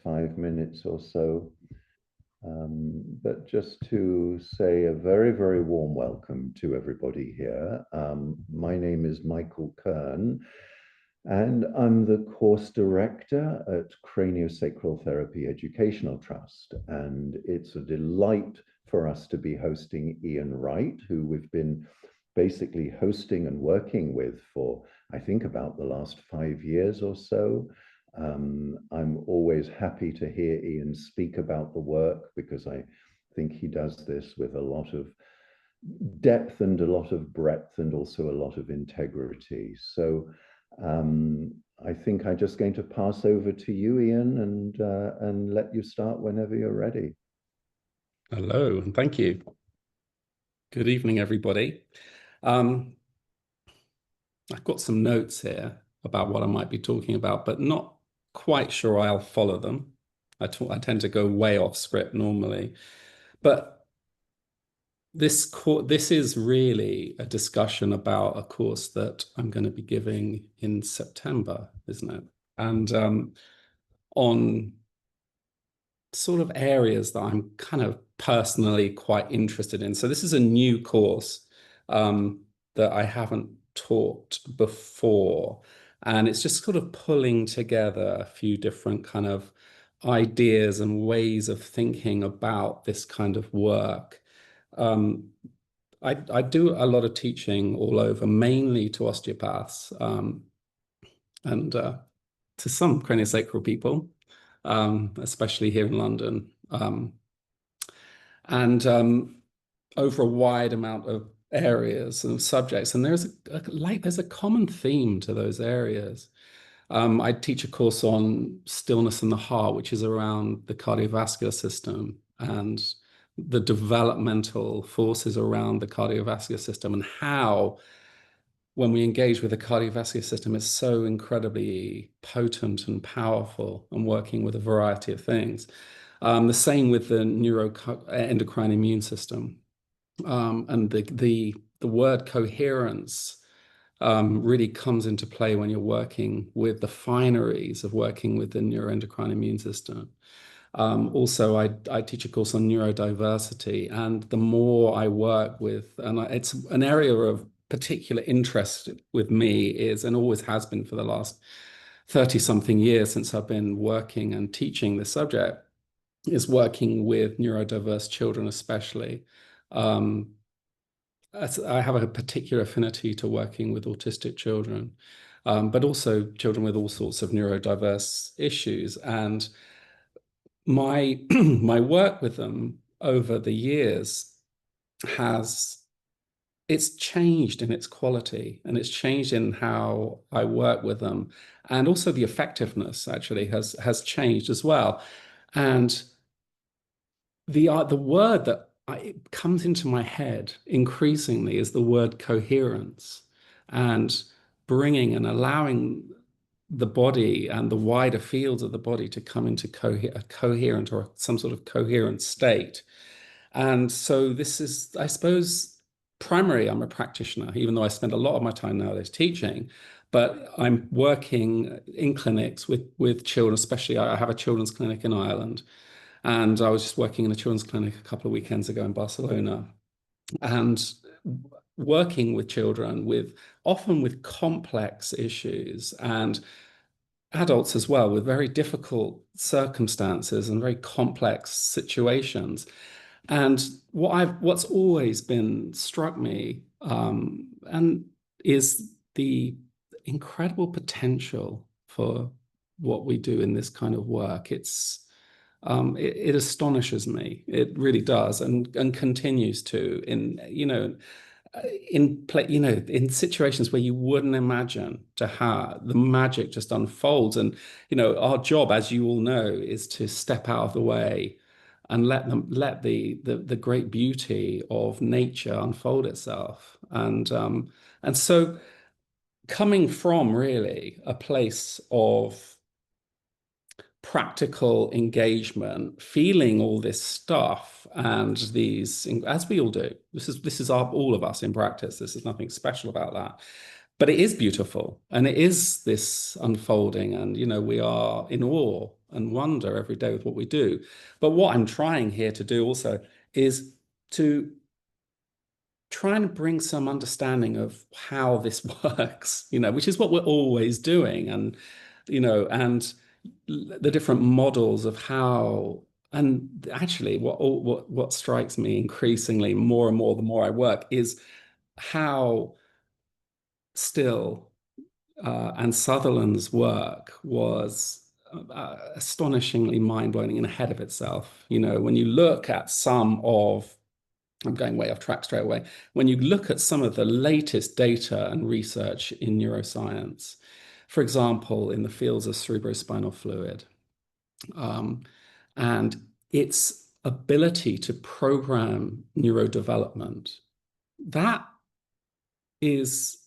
5 minutes or so. But just to say a very, very warm welcome to everybody here. My name is Michael Kern, and I'm the course director at Craniosacral Therapy Educational Trust. And it's a delight for us to be hosting Ian Wright, who we've been basically hosting and working with for, I think, about the last 5 years or so. I'm always happy to hear Ian speak about the work because I think he does this with a lot of depth and a lot of breadth and also a lot of integrity. So I think I'm just going to pass over to you, Ian, and let you start whenever you're ready. Hello, and thank you. Good evening, everybody. I've got some notes here about what I might be talking about, but not quite sure I'll follow them. I tend to go way off script normally, but this is really a discussion about a course that I'm going to be giving in September, isn't it? And on sort of areas that I'm kind of personally quite interested in. So this is a new course that I haven't taught before. And it's just sort of pulling together a few different kind of ideas and ways of thinking about this kind of work. I do a lot of teaching all over, mainly to osteopaths and to some craniosacral people, especially here in London. And over a wide amount of areas and subjects. And there's a common theme to those areas. I teach a course on stillness in the heart, which is around the cardiovascular system and the developmental forces around the cardiovascular system and how, when we engage with the cardiovascular system, it's so incredibly potent and powerful and working with a variety of things. The same with the neuroendocrine immune system. And the word coherence really comes into play when you're working with the fineries of working with the neuroendocrine immune system. Also, I teach a course on neurodiversity, and the more I work with, and it's an area of particular interest with me is, and always has been for the last 30-something years since I've been working and teaching this subject, is working with neurodiverse children especially. I have a particular affinity to working with autistic children, but also children with all sorts of neurodiverse issues. And my my work with them over the years it's changed in its quality, and it's changed in how I work with them, and also the effectiveness actually has changed as well. And the word that it comes into my head increasingly is the word coherence, and bringing and allowing the body and the wider fields of the body to come into a coherent or some sort of coherent state. And so this is, I suppose, primarily I'm a practitioner, even though I spend a lot of my time nowadays teaching, but I'm working in clinics with children, especially I have a children's clinic in Ireland. And I was just working in a children's clinic a couple of weekends ago in Barcelona, and working with children often with complex issues, and adults as well with very difficult circumstances and very complex situations. And what's always been struck me and is the incredible potential for what we do in this kind of work. It astonishes me. It really does, and continues to in situations where you wouldn't imagine to have the magic just unfolds. And our job, as you all know, is to step out of the way and let the great beauty of nature unfold itself. And so coming from really a place of practical engagement, feeling all this stuff and these, as we all do, this is all of us in practice. This is nothing special about that, but it is beautiful, and it is this unfolding, and we are in awe and wonder every day with what we do. But what I'm trying here to do also is to try and bring some understanding of how this works, which is what we're always doing. And, and the different models of how, and actually what strikes me increasingly more and more the more I work is how Still and Sutherland's work was astonishingly mind-blowing and ahead of itself. When you look at I'm going way off track straight away. When you look at some of the latest data and research in neuroscience, for example, in the fields of cerebrospinal fluid, and its ability to program neurodevelopment, that is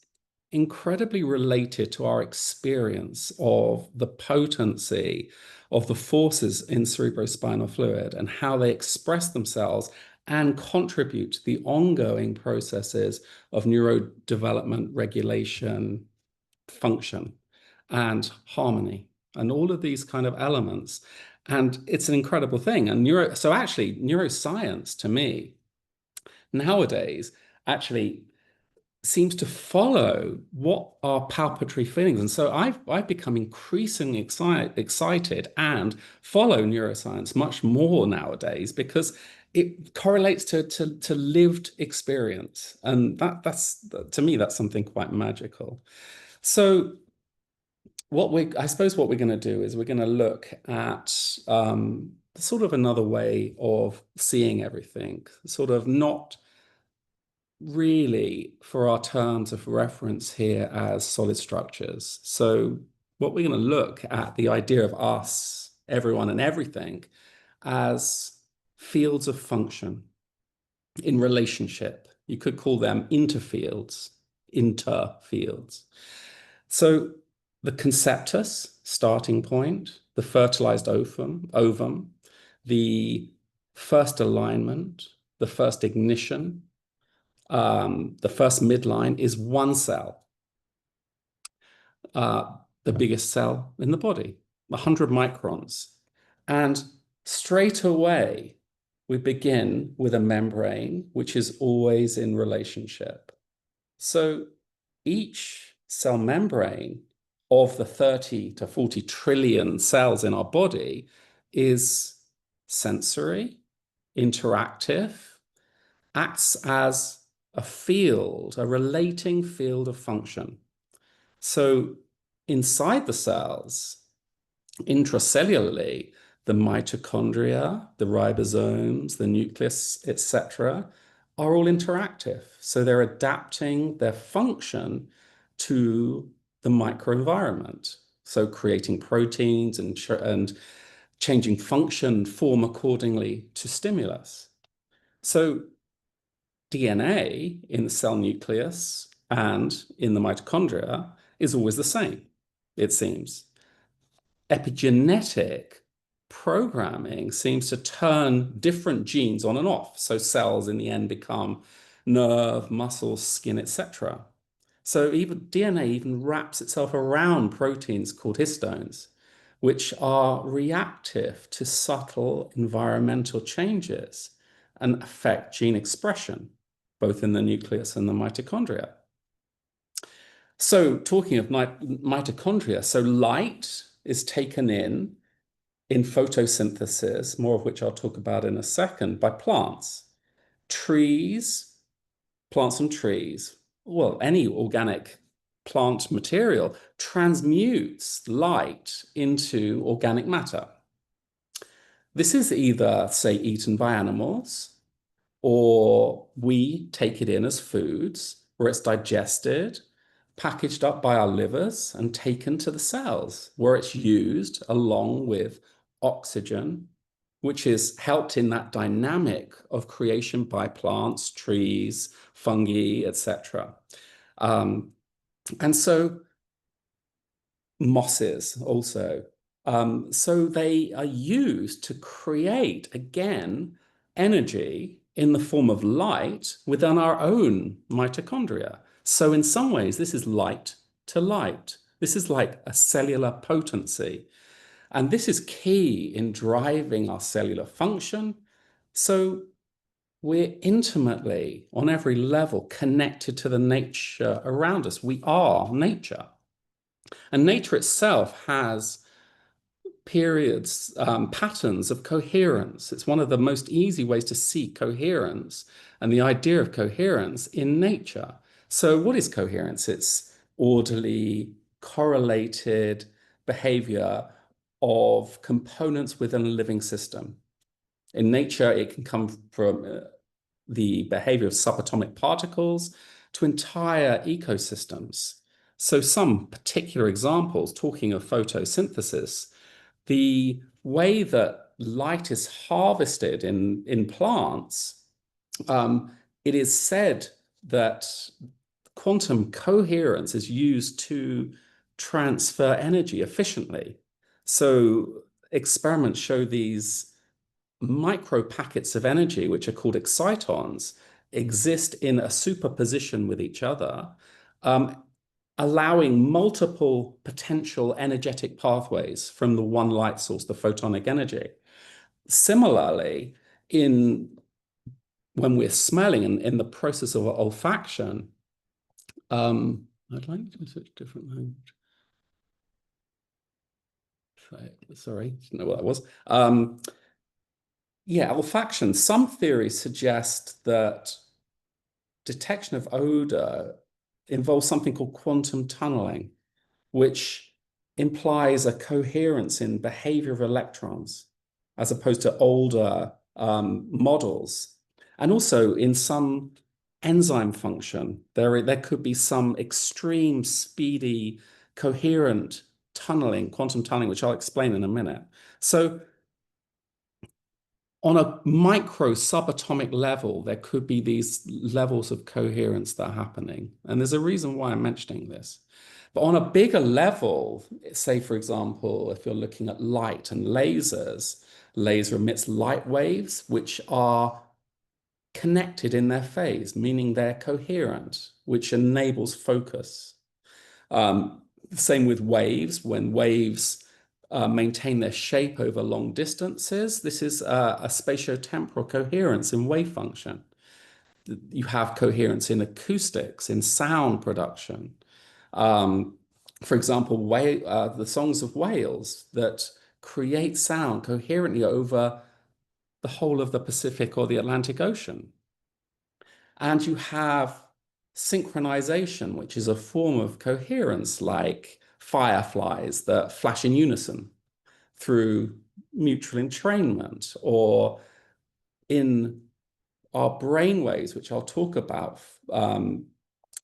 incredibly related to our experience of the potency of the forces in cerebrospinal fluid and how they express themselves and contribute to the ongoing processes of neurodevelopment, regulation, function, and harmony, and all of these kind of elements. And it's an incredible thing. And so actually, neuroscience to me nowadays actually seems to follow what are palpatory feelings. And so I've become increasingly excited and follow neuroscience much more nowadays because it correlates to lived experience. And that's to me, that's something quite magical. So I suppose what we're going to do is we're going to look at sort of another way of seeing everything, sort of not really for our terms of reference here as solid structures. So what we're going to look at the idea of us, everyone and everything as fields of function in relationship. You could call them interfields. So the conceptus, starting point, the fertilized ovum, the first alignment, the first ignition, the first midline is one cell, the biggest cell in the body, 100 microns. And straight away, we begin with a membrane, which is always in relationship. So each cell membrane of the 30 to 40 trillion cells in our body is sensory, interactive, acts as a field, a relating field of function. So inside the cells, intracellularly, the mitochondria, the ribosomes, the nucleus, etc., are all interactive. So they're adapting their function to the microenvironment. So creating proteins and changing function form accordingly to stimulus. So DNA in the cell nucleus and in the mitochondria is always the same, it seems. Epigenetic programming seems to turn different genes on and off. So cells in the end become nerve, muscle, skin, etc. So even DNA even wraps itself around proteins called histones, which are reactive to subtle environmental changes and affect gene expression, both in the nucleus and the mitochondria. So talking of mitochondria, so light is taken in photosynthesis, more of which I'll talk about in a second, by plants. Plants and trees, well, any organic plant material transmutes light into organic matter. This is either, say, eaten by animals, or we take it in as foods, where it's digested, packaged up by our livers, and taken to the cells, where it's used along with oxygen, which is helped in that dynamic of creation by plants, trees, fungi, etc. And so mosses also. So they are used to create, again, energy in the form of light within our own mitochondria. So in some ways, this is light to light. This is like a cellular potency. And this is key in driving our cellular function. So we're intimately, on every level, connected to the nature around us. We are nature. And nature itself has periods, patterns of coherence. It's one of the most easy ways to see coherence and the idea of coherence in nature. So what is coherence? It's orderly, correlated behavior of components within a living system. In nature, it can come from the behavior of subatomic particles to entire ecosystems. So some particular examples, talking of photosynthesis, the way that light is harvested in plants, it is said that quantum coherence is used to transfer energy efficiently. So experiments show these micro packets of energy, which are called excitons, exist in a superposition with each other, allowing multiple potential energetic pathways from the one light source, the photonic energy. Similarly, when we're smelling in the process of olfaction, I'd like to switch to a different language. Sorry, didn't know what that was. Yeah, olfaction. Some theories suggest that detection of odor involves something called quantum tunneling, which implies a coherence in behavior of electrons, as opposed to older models. And also in some enzyme function, there could be some extreme speedy, coherent tunneling, quantum tunneling, which I'll explain in a minute. So on a micro subatomic level, there could be these levels of coherence that are happening. And there's a reason why I'm mentioning this. But on a bigger level, say, for example, if you're looking at light and lasers, laser emits light waves, which are connected in their phase, meaning they're coherent, which enables focus. Same with waves. When waves maintain their shape over long distances, this is a spatiotemporal coherence in wave function. You have coherence in acoustics, in sound production. For example, the songs of whales that create sound coherently over the whole of the Pacific or the Atlantic Ocean. And you have synchronization, which is a form of coherence, like fireflies that flash in unison through mutual entrainment, or in our brain waves, which I'll talk about a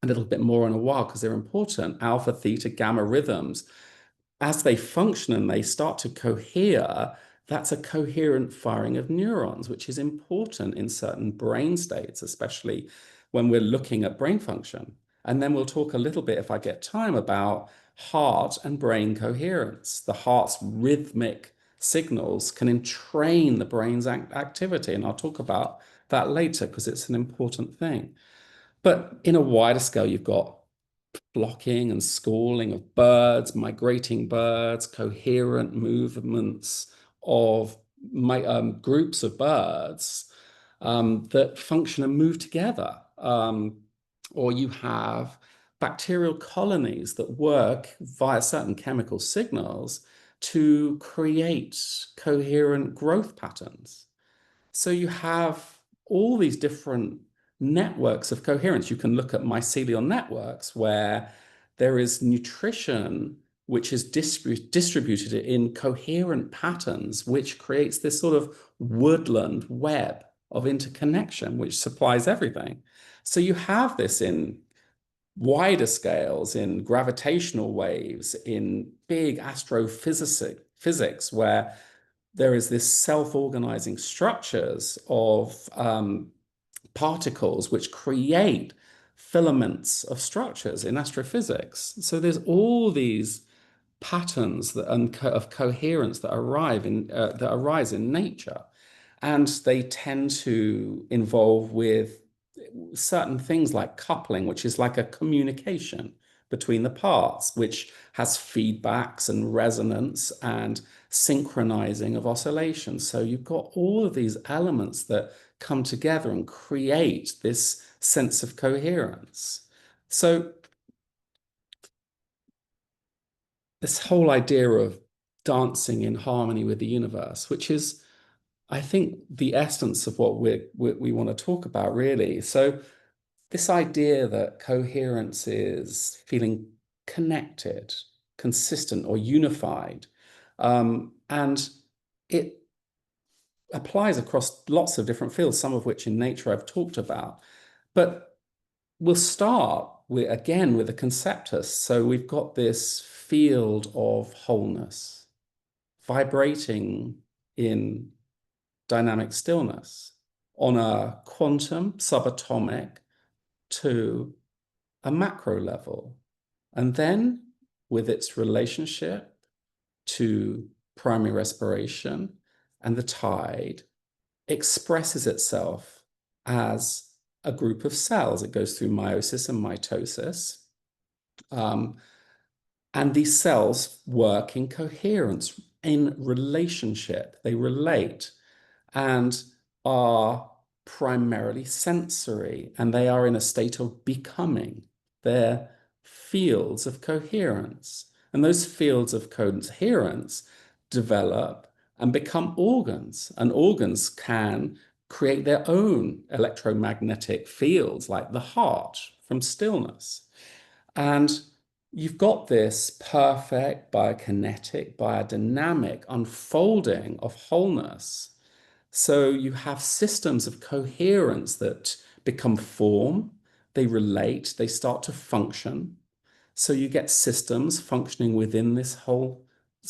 little bit more in a while because they're important, alpha, theta, gamma rhythms. As they function and they start to cohere, that's a coherent firing of neurons, which is important in certain brain states, especially when we're looking at brain function. And then we'll talk a little bit, if I get time, about heart and brain coherence. The heart's rhythmic signals can entrain the brain's activity. And I'll talk about that later because it's an important thing. But in a wider scale, you've got flocking and schooling of birds, migrating birds, coherent movements of groups of birds that function and move together. Or you have bacterial colonies that work via certain chemical signals to create coherent growth patterns. So you have all these different networks of coherence. You can look at mycelial networks where there is nutrition which is distributed in coherent patterns, which creates this sort of woodland web of interconnection, which supplies everything. So you have this in wider scales, in gravitational waves, in big astrophysics, where there is this self-organizing structures of particles which create filaments of structures in astrophysics. So there's all these patterns of coherence that arise in nature, and they tend to involve with certain things like coupling, which is like a communication between the parts, which has feedbacks and resonance and synchronizing of oscillations. So you've got all of these elements that come together and create this sense of coherence. So this whole idea of dancing in harmony with the universe, which is, I think, the essence of what we want to talk about, really. So this idea that coherence is feeling connected, consistent, or unified, and it applies across lots of different fields, some of which in nature I've talked about. But we'll start with, again, with the conceptus. So we've got this field of wholeness vibrating in dynamic stillness on a quantum, subatomic to a macro level. And then with its relationship to primary respiration and the tide, expresses itself as a group of cells. It goes through meiosis and mitosis. And these cells work in coherence, in relationship. They relate and are primarily sensory, and they are in a state of becoming. They're fields of coherence. And those fields of coherence develop and become organs. And organs can create their own electromagnetic fields, like the heart from stillness. And you've got this perfect biokinetic, biodynamic unfolding of wholeness. So you have systems of coherence that become form, they relate, they start to function. So you get systems functioning within this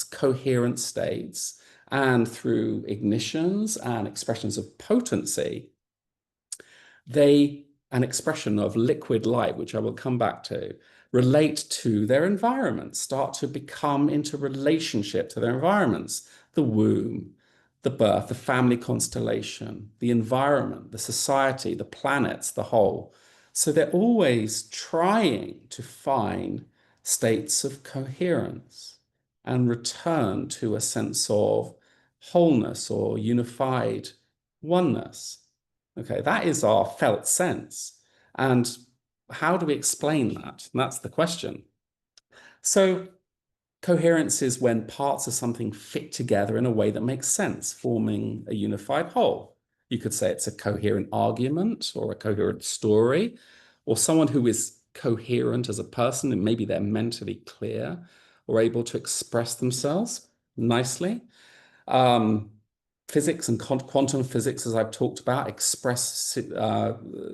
coherent states, and through ignitions and expressions of potency, an expression of liquid light, which I will come back to, relate to their environment, start to become into relationship to their environments, the womb, the birth, the family constellation, the environment, the society, the planets, the whole. So they're always trying to find states of coherence and return to a sense of wholeness or unified oneness. Okay, that is our felt sense. And how do we explain that? And that's the question. So coherence is when parts of something fit together in a way that makes sense, forming a unified whole. You could say it's a coherent argument or a coherent story, or someone who is coherent as a person, and maybe they're mentally clear or able to express themselves nicely. Physics and quantum physics, as I've talked about, express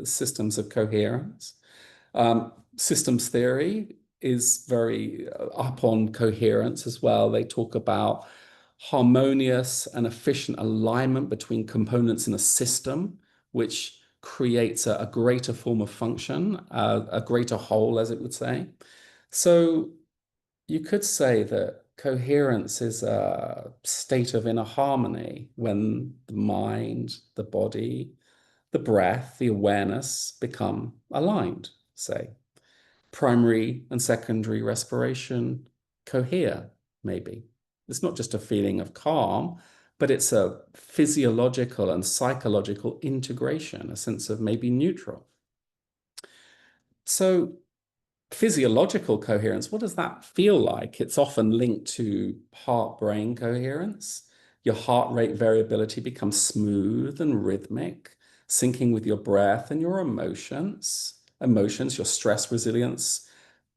systems of coherence. Systems theory is very up on coherence as well. They talk about harmonious and efficient alignment between components in a system, which creates a greater form of function, a greater whole, as it would say. So you could say that coherence is a state of inner harmony when the mind, the body, the breath, the awareness become aligned, say. Primary and secondary respiration cohere, maybe. It's not just a feeling of calm, but it's a physiological and psychological integration, a sense of maybe neutral. So physiological coherence, what does that feel like? It's often linked to heart-brain coherence. Your heart rate variability becomes smooth and rhythmic, syncing with your breath and your emotions. Your stress resilience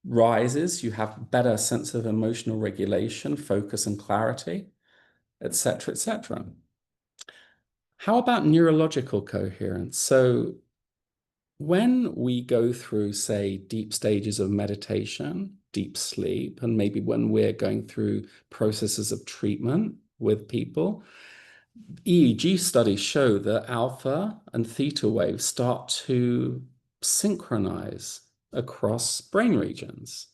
rises. You have better sense of emotional regulation, focus and clarity, etc., etc. How about neurological coherence? So when we go through, say, deep stages of meditation, deep sleep, and maybe when we're going through processes of treatment with people, EEG studies show that alpha and theta waves start to synchronize across brain regions.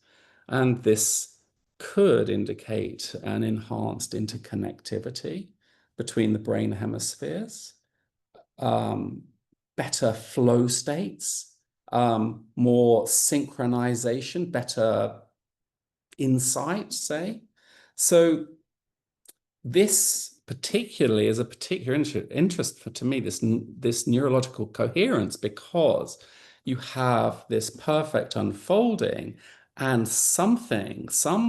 And this could indicate an enhanced interconnectivity between the brain hemispheres, better flow states, more synchronization, better insight, say. So this particularly is a particular interest to me, this neurological coherence, because you have this perfect unfolding and some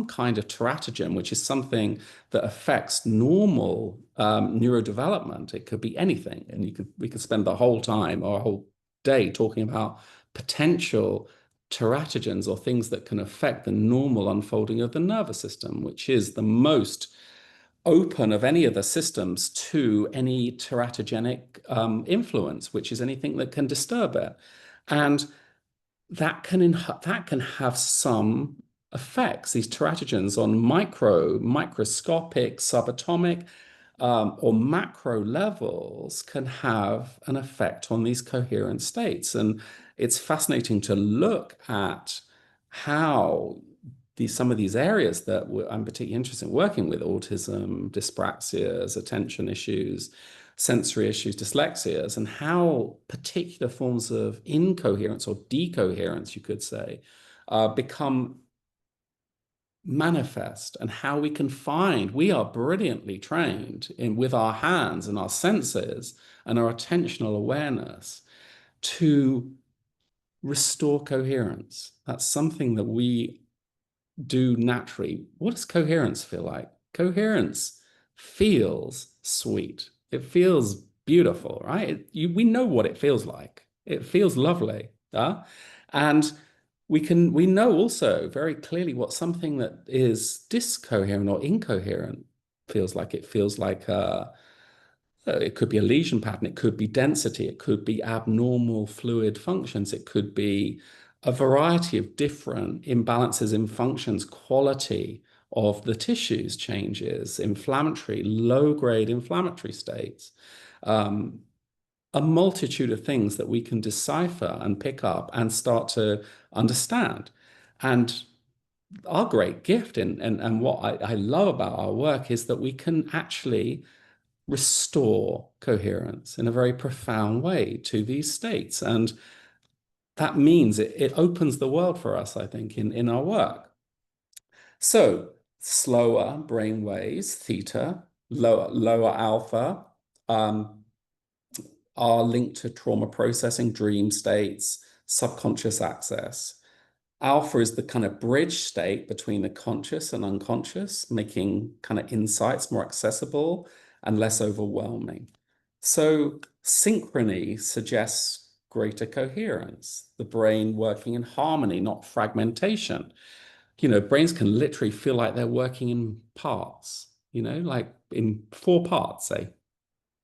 kind of teratogen, which is something that affects normal neurodevelopment. It could be anything, and we could spend the whole time or a whole day talking about potential teratogens or things that can affect the normal unfolding of the nervous system, which is the most open of any of the systems to any teratogenic influence, which is anything that can disturb it. And that can have some effects, these teratogens, on microscopic, subatomic, or macro levels can have an effect on these coherent states. And it's fascinating to look at how some of these areas that I'm particularly interested in working with: autism, dyspraxias, attention issues, sensory issues, dyslexias, and how particular forms of incoherence or decoherence, you could say, become manifest, and how we are brilliantly trained with our hands and our senses and our attentional awareness to restore coherence. That's something that we do naturally. What does coherence feel like? Coherence feels sweet. It feels beautiful, right? We know what it feels like. It feels lovely. And we know also very clearly what something that is discoherent or incoherent feels like. It feels like it could be a lesion pattern, it could be density, it could be abnormal fluid functions, it could be a variety of different imbalances in functions, quality of the tissues changes, inflammatory, low-grade inflammatory states, a multitude of things that we can decipher and pick up and start to understand. And our great gift and what I love about our work is that we can actually restore coherence in a very profound way to these states. And that means it opens the world for us, I think, in our work. So slower brain waves, theta, lower alpha, are linked to trauma processing, dream states, subconscious access. Alpha is the kind of bridge state between the conscious and unconscious, making kind of insights more accessible and less overwhelming. So synchrony suggests greater coherence, the brain working in harmony, not fragmentation. Brains can literally feel like they're working in parts, like in 4 parts, say,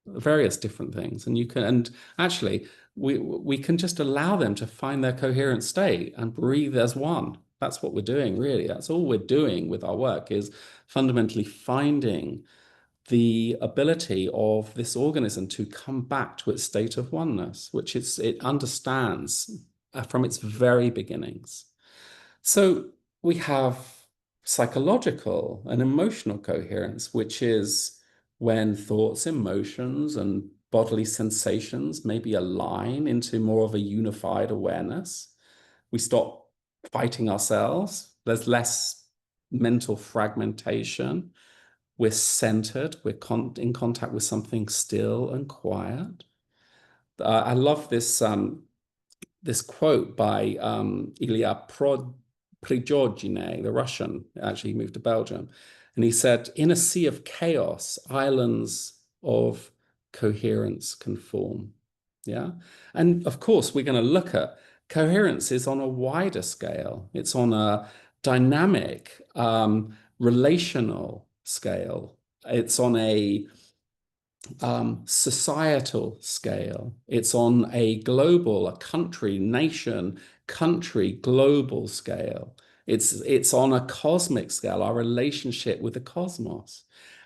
various different things. And actually we can just allow them to find their coherent state and breathe as one. That's what we're doing, really. That's all we're doing with our work, is fundamentally finding the ability of this organism to come back to its state of oneness, which it understands from its very beginnings. So we have psychological and emotional coherence, which is when thoughts, emotions, and bodily sensations maybe align into more of a unified awareness. We stop fighting ourselves. There's less mental fragmentation. We're centered. We're in contact with something still and quiet. I love this quote by Ilya Prigogine, the Russian. Actually, he moved to Belgium. And he said, "In a sea of chaos, islands of coherence can form." Yeah. And of course, we're going to look at coherence is on a wider scale. It's on a dynamic, relational scale. It's on a societal scale. It's on a global, a country, nation, country, global scale. It's on a cosmic scale, our relationship with the cosmos.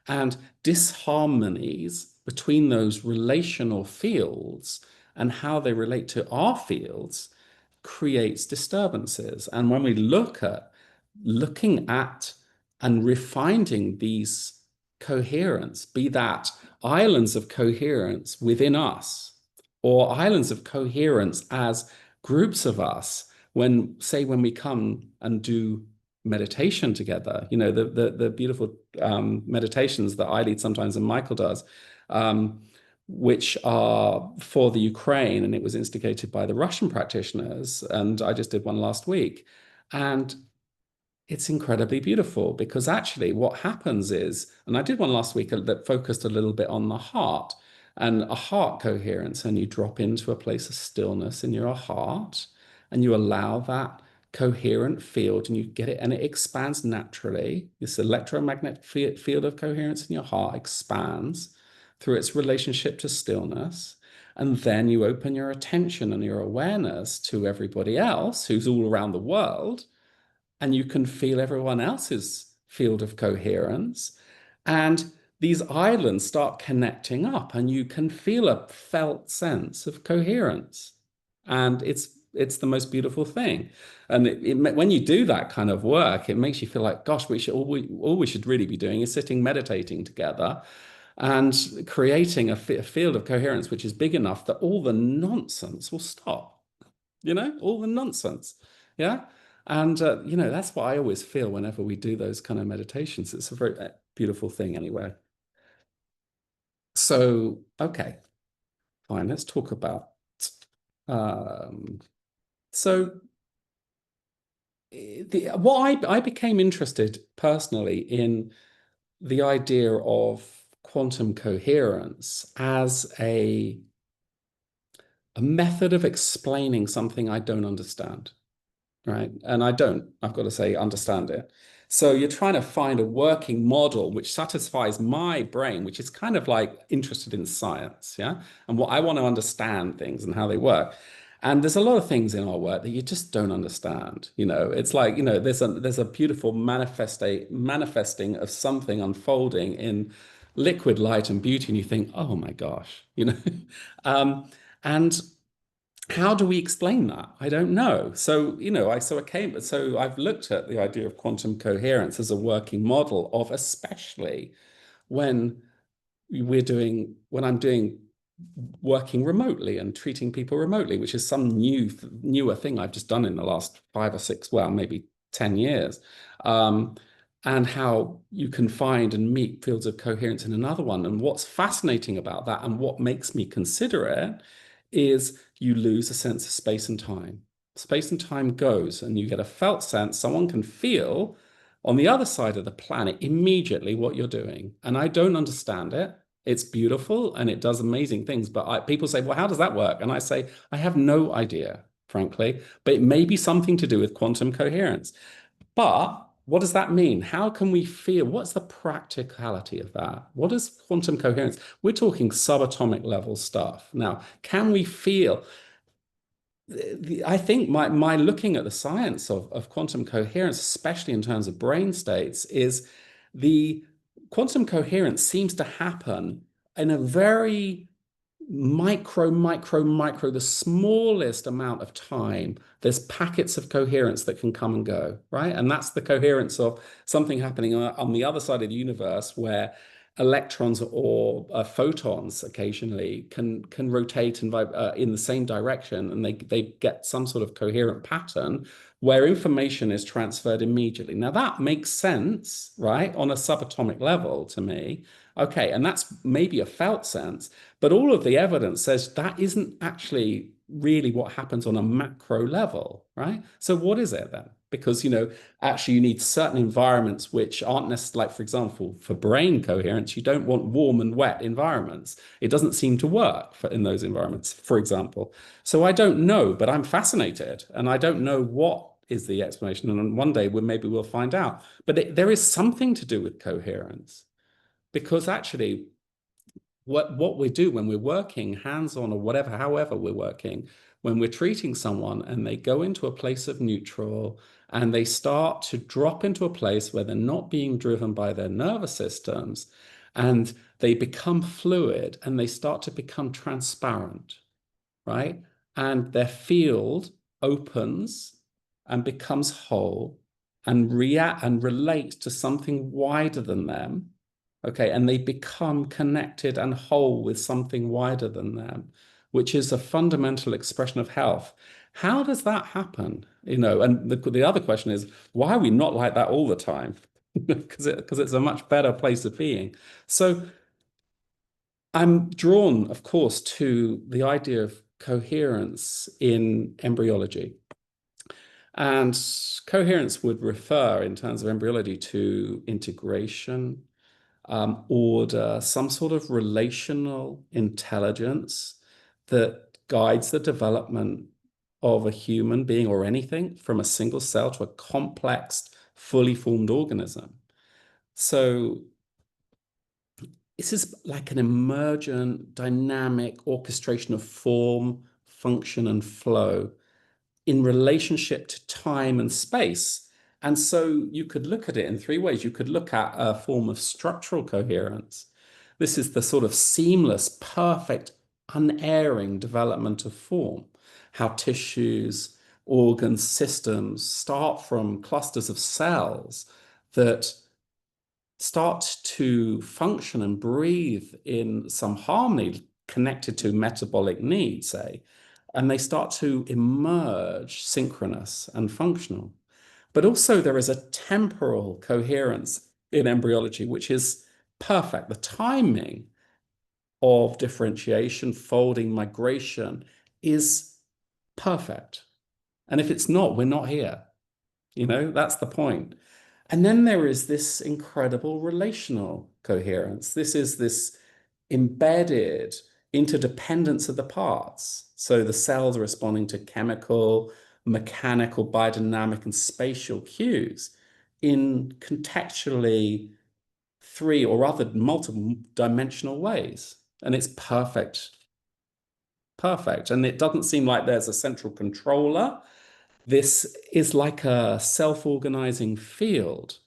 And disharmonies between those relational fields and how they relate to our fields creates disturbances. And when we looking at and refining these coherence, be that islands of coherence within us or islands of coherence as groups of us, when we come and do meditation together. The beautiful meditations that I lead sometimes and Michael does, which are for the Ukraine, and it was instigated by the Russian practitioners. And I just did one last week. And it's incredibly beautiful because actually what happens is, and I did one last week that focused a little bit on the heart and a heart coherence, and you drop into a place of stillness in your heart and you allow that coherent field and you get it and it expands naturally. This electromagnetic field of coherence in your heart expands through its relationship to stillness. And then you open your attention and your awareness to everybody else who's all around the world, and you can feel everyone else's field of coherence. And these islands start connecting up, and you can feel a felt sense of coherence. And it's the most beautiful thing. And when you do that kind of work, it makes you feel like, gosh, all we should really be doing is sitting meditating together and creating a field of coherence which is big enough that all the nonsense will stop. All the nonsense. Yeah. And, that's what I always feel whenever we do those kind of meditations. It's a very beautiful thing anyway. So, okay, fine. Let's talk about, so I became interested personally in the idea of quantum coherence as a method of explaining something I don't understand. Right. And I've got to say, understand it. So you're trying to find a working model which satisfies my brain, which is kind of like interested in science. Yeah. And what I want to understand things and how they work. And there's a lot of things in our work that you just don't understand. It's like, there's a beautiful manifesting of something unfolding in liquid light and beauty. And you think, oh my gosh, and how do we explain that? I don't know. So, I've looked at the idea of quantum coherence as a working model of, especially when when I'm doing working remotely and treating people remotely, which is some newer thing I've just done in the last 5 or 6, well, maybe 10 years. And how you can find and meet fields of coherence in another one. And what's fascinating about that and what makes me consider it is you lose a sense of space and time. Space and time goes, and you get a felt sense. Someone can feel on the other side of the planet immediately what you're doing. And I don't understand it. It's beautiful and it does amazing things. But people say, well, how does that work? And I say, I have no idea, frankly, but it may be something to do with quantum coherence. But what does that mean? How can we feel? What's the practicality of that? What is quantum coherence? We're talking subatomic level stuff. Now, can we feel? I think my looking at the science of quantum coherence, especially in terms of brain states, is the quantum coherence seems to happen in a very micro, the smallest amount of time. There's packets of coherence that can come and go, right? And that's the coherence of something happening on the other side of the universe where electrons or photons occasionally can rotate and in the same direction, and they get some sort of coherent pattern where information is transferred immediately. Now that makes sense, right, on a subatomic level to me. Okay, and that's maybe a felt sense, but all of the evidence says that isn't actually really what happens on a macro level, right? So what is it then? Because, actually you need certain environments which aren't necessarily, like, for example, for brain coherence, you don't want warm and wet environments. It doesn't seem to work in those environments, for example. So I don't know, but I'm fascinated, and I don't know what is the explanation. And one day maybe we'll find out. But there is something to do with coherence, because actually what we do when we're working hands-on or whatever, however we're working, when we're treating someone and they go into a place of neutral and they start to drop into a place where they're not being driven by their nervous systems, and they become fluid and they start to become transparent, right? And their field opens and becomes whole and relates to something wider than them. Okay, and they become connected and whole with something wider than them, which is a fundamental expression of health. How does that happen? And the other question is, why are we not like that all the time? Because it's a much better place of being. So I'm drawn, of course, to the idea of coherence in embryology. And coherence would refer, in terms of embryology, to integration, order, some sort of relational intelligence that guides the development of a human being or anything from a single cell to a complex, fully formed organism. So this is like an emergent, dynamic orchestration of form, function, and flow in relationship to time and space. And so you could look at it in three ways. You could look at a form of structural coherence. This is the sort of seamless, perfect, unerring development of form, how tissues, organs, systems start from clusters of cells that start to function and breathe in some harmony connected to metabolic needs, say, and they start to emerge synchronous and functional. But also there is a temporal coherence in embryology, which is perfect. The timing of differentiation, folding, migration is perfect. And if it's not, we're not here. That's the point. And then there is this incredible relational coherence. This is this embedded interdependence of the parts. So the cells are responding to chemical, mechanical, biodynamic, and spatial cues in contextually three or other multiple dimensional ways. And it's perfect. Perfect. And it doesn't seem like there's a central controller. This is like a self-organizing field.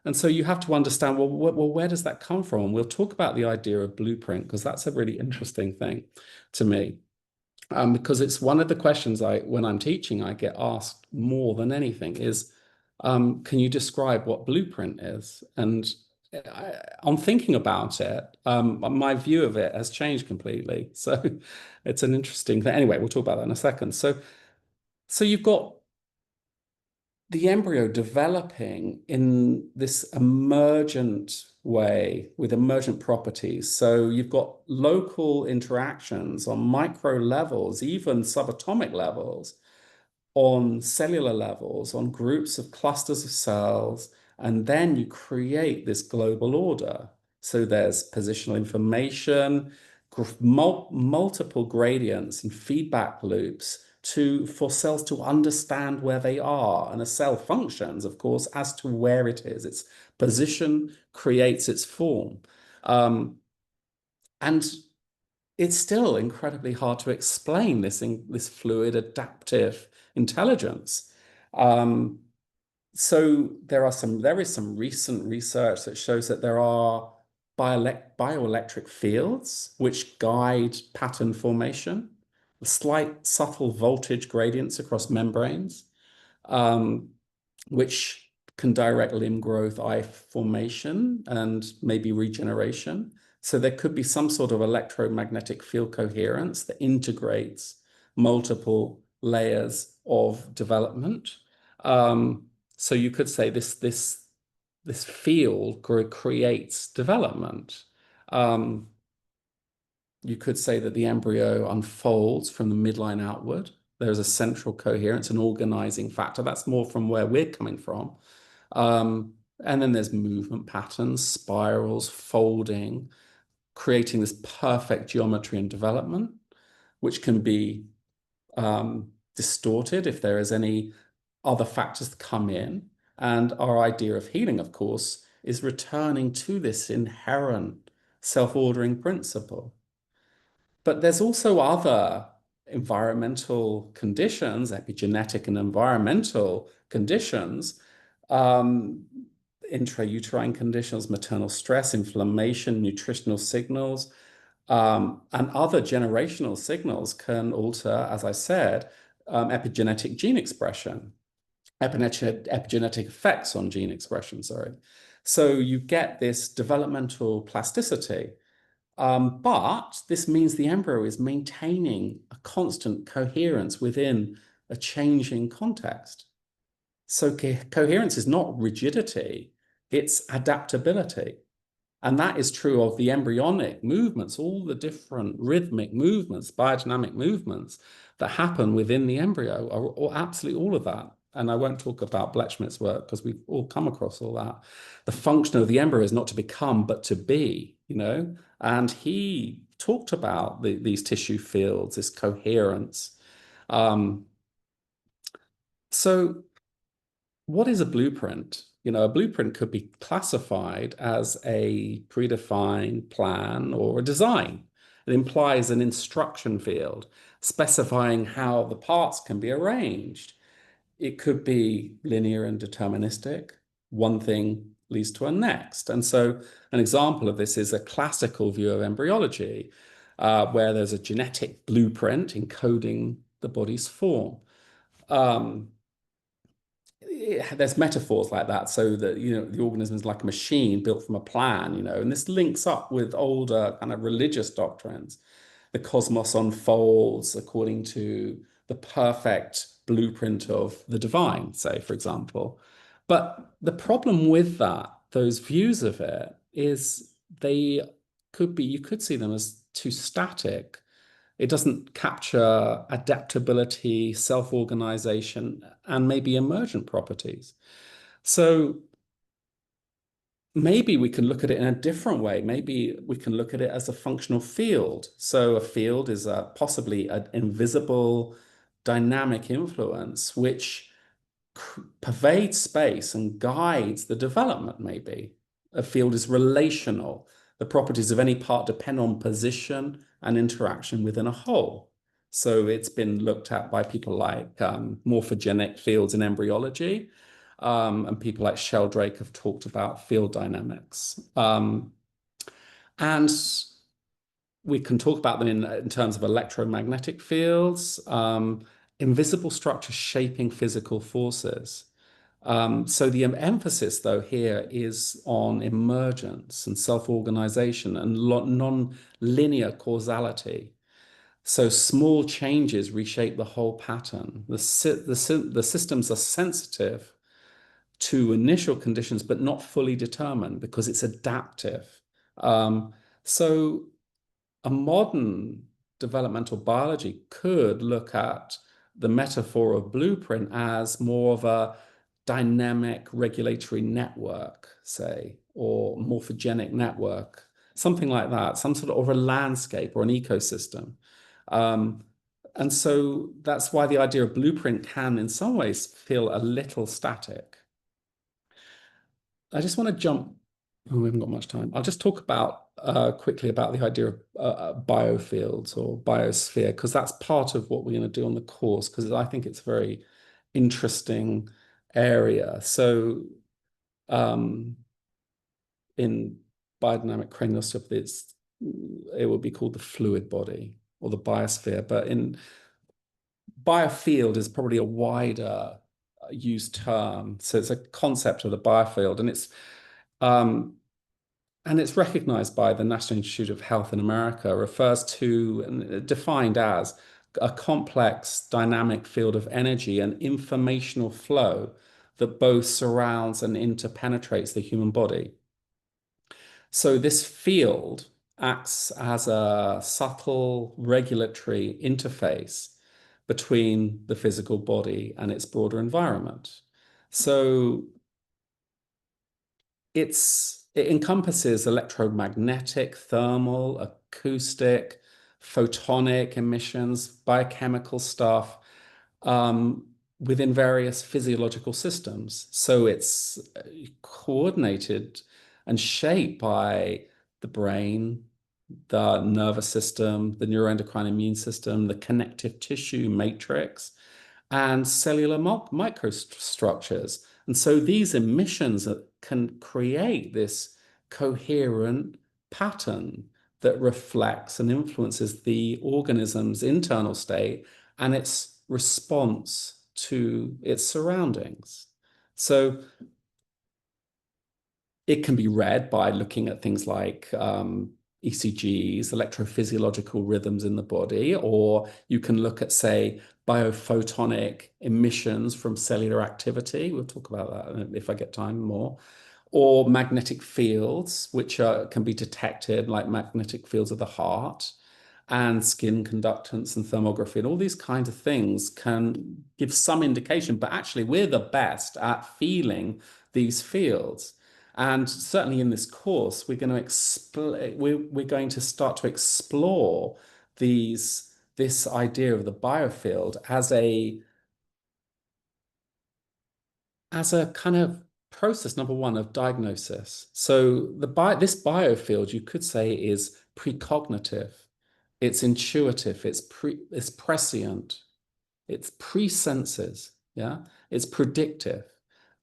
And so you have to understand, well, where does that come from? And we'll talk about the idea of blueprint, because that's a really interesting thing to me. Because it's one of the questions when I'm teaching, I get asked more than anything is, can you describe what blueprint is? And on thinking about it, my view of it has changed completely. So it's an interesting thing. Anyway, we'll talk about that in a second. So you've got the embryo developing in this emergent way with emergent properties. So you've got local interactions on micro levels, even subatomic levels, on cellular levels, on groups of clusters of cells, and then you create this global order. So there's positional information, multiple gradients and feedback loops for cells to understand where they are. And a cell functions, of course, as to where it is. Its position creates its form. And it's still incredibly hard to explain this fluid adaptive intelligence. So there is some recent research that shows that there are bioelectric fields which guide pattern formation, slight subtle voltage gradients across membranes, which can direct limb growth, eye formation, and maybe regeneration. So there could be some sort of electromagnetic field coherence that integrates multiple layers of development. So you could say this field creates development. You could say that the embryo unfolds from the midline outward. There's a central coherence, an organizing factor. That's more from where we're coming from. And then there's movement patterns, spirals, folding, creating this perfect geometry and development, which can be distorted if there is any other factors that come in. And our idea of healing, of course, is returning to this inherent self-ordering principle. But there's also other environmental conditions, epigenetic and environmental conditions, intrauterine conditions, maternal stress, inflammation, nutritional signals, and other generational signals can alter, as I said, epigenetic gene expression, epigenetic effects on gene expression, sorry. So you get this developmental plasticity. But this means the embryo is maintaining a constant coherence within a changing context. So coherence is not rigidity, it's adaptability. And that is true of the embryonic movements, all the different rhythmic movements, biodynamic movements that happen within the embryo, or absolutely all of that. And I won't talk about Blechschmidt's work because we've all come across all that. The function of the embryo is not to become, but to be, you know? And he talked about these tissue fields, this coherence. So what is a blueprint? You know, a blueprint could be classified as a predefined plan or a design. It implies an instruction field specifying how the parts can be arranged. It could be linear and deterministic. One thing leads to a next. And so an example of this is a classical view of embryology, where there's a genetic blueprint encoding the body's form. There's metaphors like that, so that, you know, the organism is like a machine built from a plan, you know, and this links up with older kind of religious doctrines. The cosmos unfolds according to the perfect blueprint of the divine, say, for example. But the problem with that, those views of it, is they could be, you could see them as too static. It doesn't capture adaptability, self-organization, and maybe emergent properties. So maybe we can look at it in a different way. Maybe we can look at it as a functional field. So a field is possibly an invisible dynamic influence which pervades space and guides the development, maybe. A field is relational. The properties of any part depend on position and interaction within a whole. So it's been looked at by people like morphogenic fields in embryology, and people like Sheldrake have talked about field dynamics. And we can talk about them in terms of electromagnetic fields, invisible structures shaping physical forces. So the emphasis, though, here is on emergence and self-organization and non-linear causality. So small changes reshape the whole pattern. The systems are sensitive to initial conditions, but not fully determined because it's adaptive. So a modern developmental biology could look at the metaphor of blueprint as more of a dynamic regulatory network, say, or morphogenic network, something like that, some sort of a landscape or an ecosystem. And so that's why the idea of blueprint can, in some ways, feel a little static. I just want to jump. Oh, we haven't got much time. I'll just talk about quickly about the idea of biofields or biosphere, because that's part of what we're going to do on the course, because I think it's a very interesting area. So in biodynamic craniosacral, it would be called the fluid body or the biosphere, but in biofield is probably a wider used term. So it's a concept of the biofield, and it's recognized by the National Institute of Health in America, refers to and defined as a complex dynamic field of energy and informational flow that both surrounds and interpenetrates the human body. So this field acts as a subtle regulatory interface between the physical body and its broader environment. So it encompasses electromagnetic, thermal, acoustic, photonic emissions, biochemical stuff, within various physiological systems. So it's coordinated and shaped by the brain, the nervous system, the neuroendocrine immune system, the connective tissue matrix, and cellular microstructures. And so these emissions can create this coherent pattern that reflects and influences the organism's internal state and its response to its surroundings. So it can be read by looking at things like ECGs, electrophysiological rhythms in the body, or you can look at, say, biophotonic emissions from cellular activity. We'll talk about that if I get time more. Or magnetic fields, which can be detected, like magnetic fields of the heart, and skin conductance and thermography, and all these kinds of things can give some indication, but actually we're the best at feeling these fields. And certainly in this course, we're going to start to explore this idea of the biofield as a kind of process, number one, of diagnosis. So this biofield, you could say, is precognitive. It's intuitive, it's prescient, it's pre-senses, yeah, it's predictive,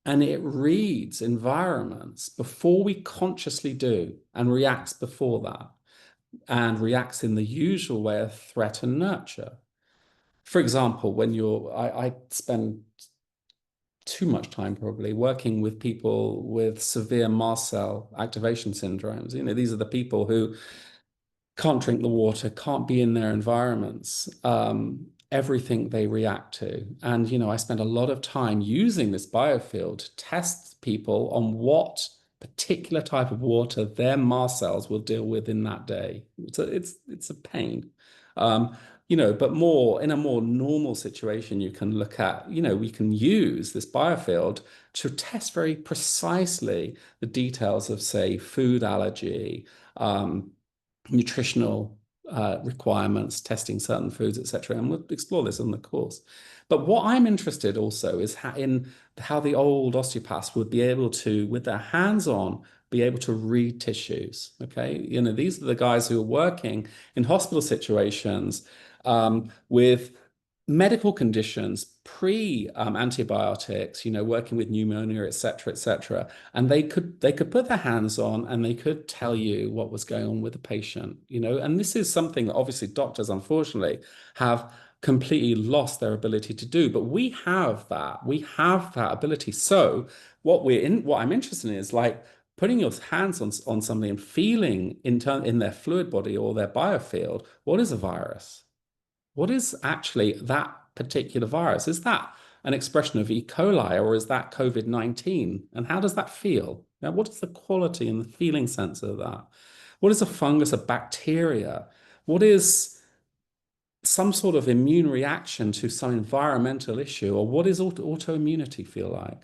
and it reads environments before we consciously do and reacts before that, and reacts in the usual way of threat and nurture. For example, I spend too much time probably working with people with severe mast cell activation syndromes. These are the people who can't drink the water, can't be in their environments, everything they react to. And, I spend a lot of time using this biofield to test people on what particular type of water their mast cells will deal with in that day. So it's a pain. But in a more normal situation, you can look at, we can use this biofield to test very precisely the details of, say, food allergy, nutritional requirements, testing certain foods, etc. And we'll explore this in the course. But what I'm interested also is how the old osteopaths would be able to, with their hands on, be able to read tissues. Okay, these are the guys who are working in hospital situations with medical conditions pre-antibiotics, working with pneumonia, et cetera, and they could put their hands on and they could tell you what was going on with the patient, and this is something that obviously doctors, unfortunately, have completely lost their ability to do, but we have that ability. So what I'm interested in is like putting your hands on something and feeling in their fluid body or their biofield, what is a virus? What is actually that particular virus? Is that an expression of E. coli or is that COVID-19? And how does that feel? Now, what is the quality and the feeling sense of that? What is a fungus, a bacteria? What is some sort of immune reaction to some environmental issue? Or what does autoimmunity feel like?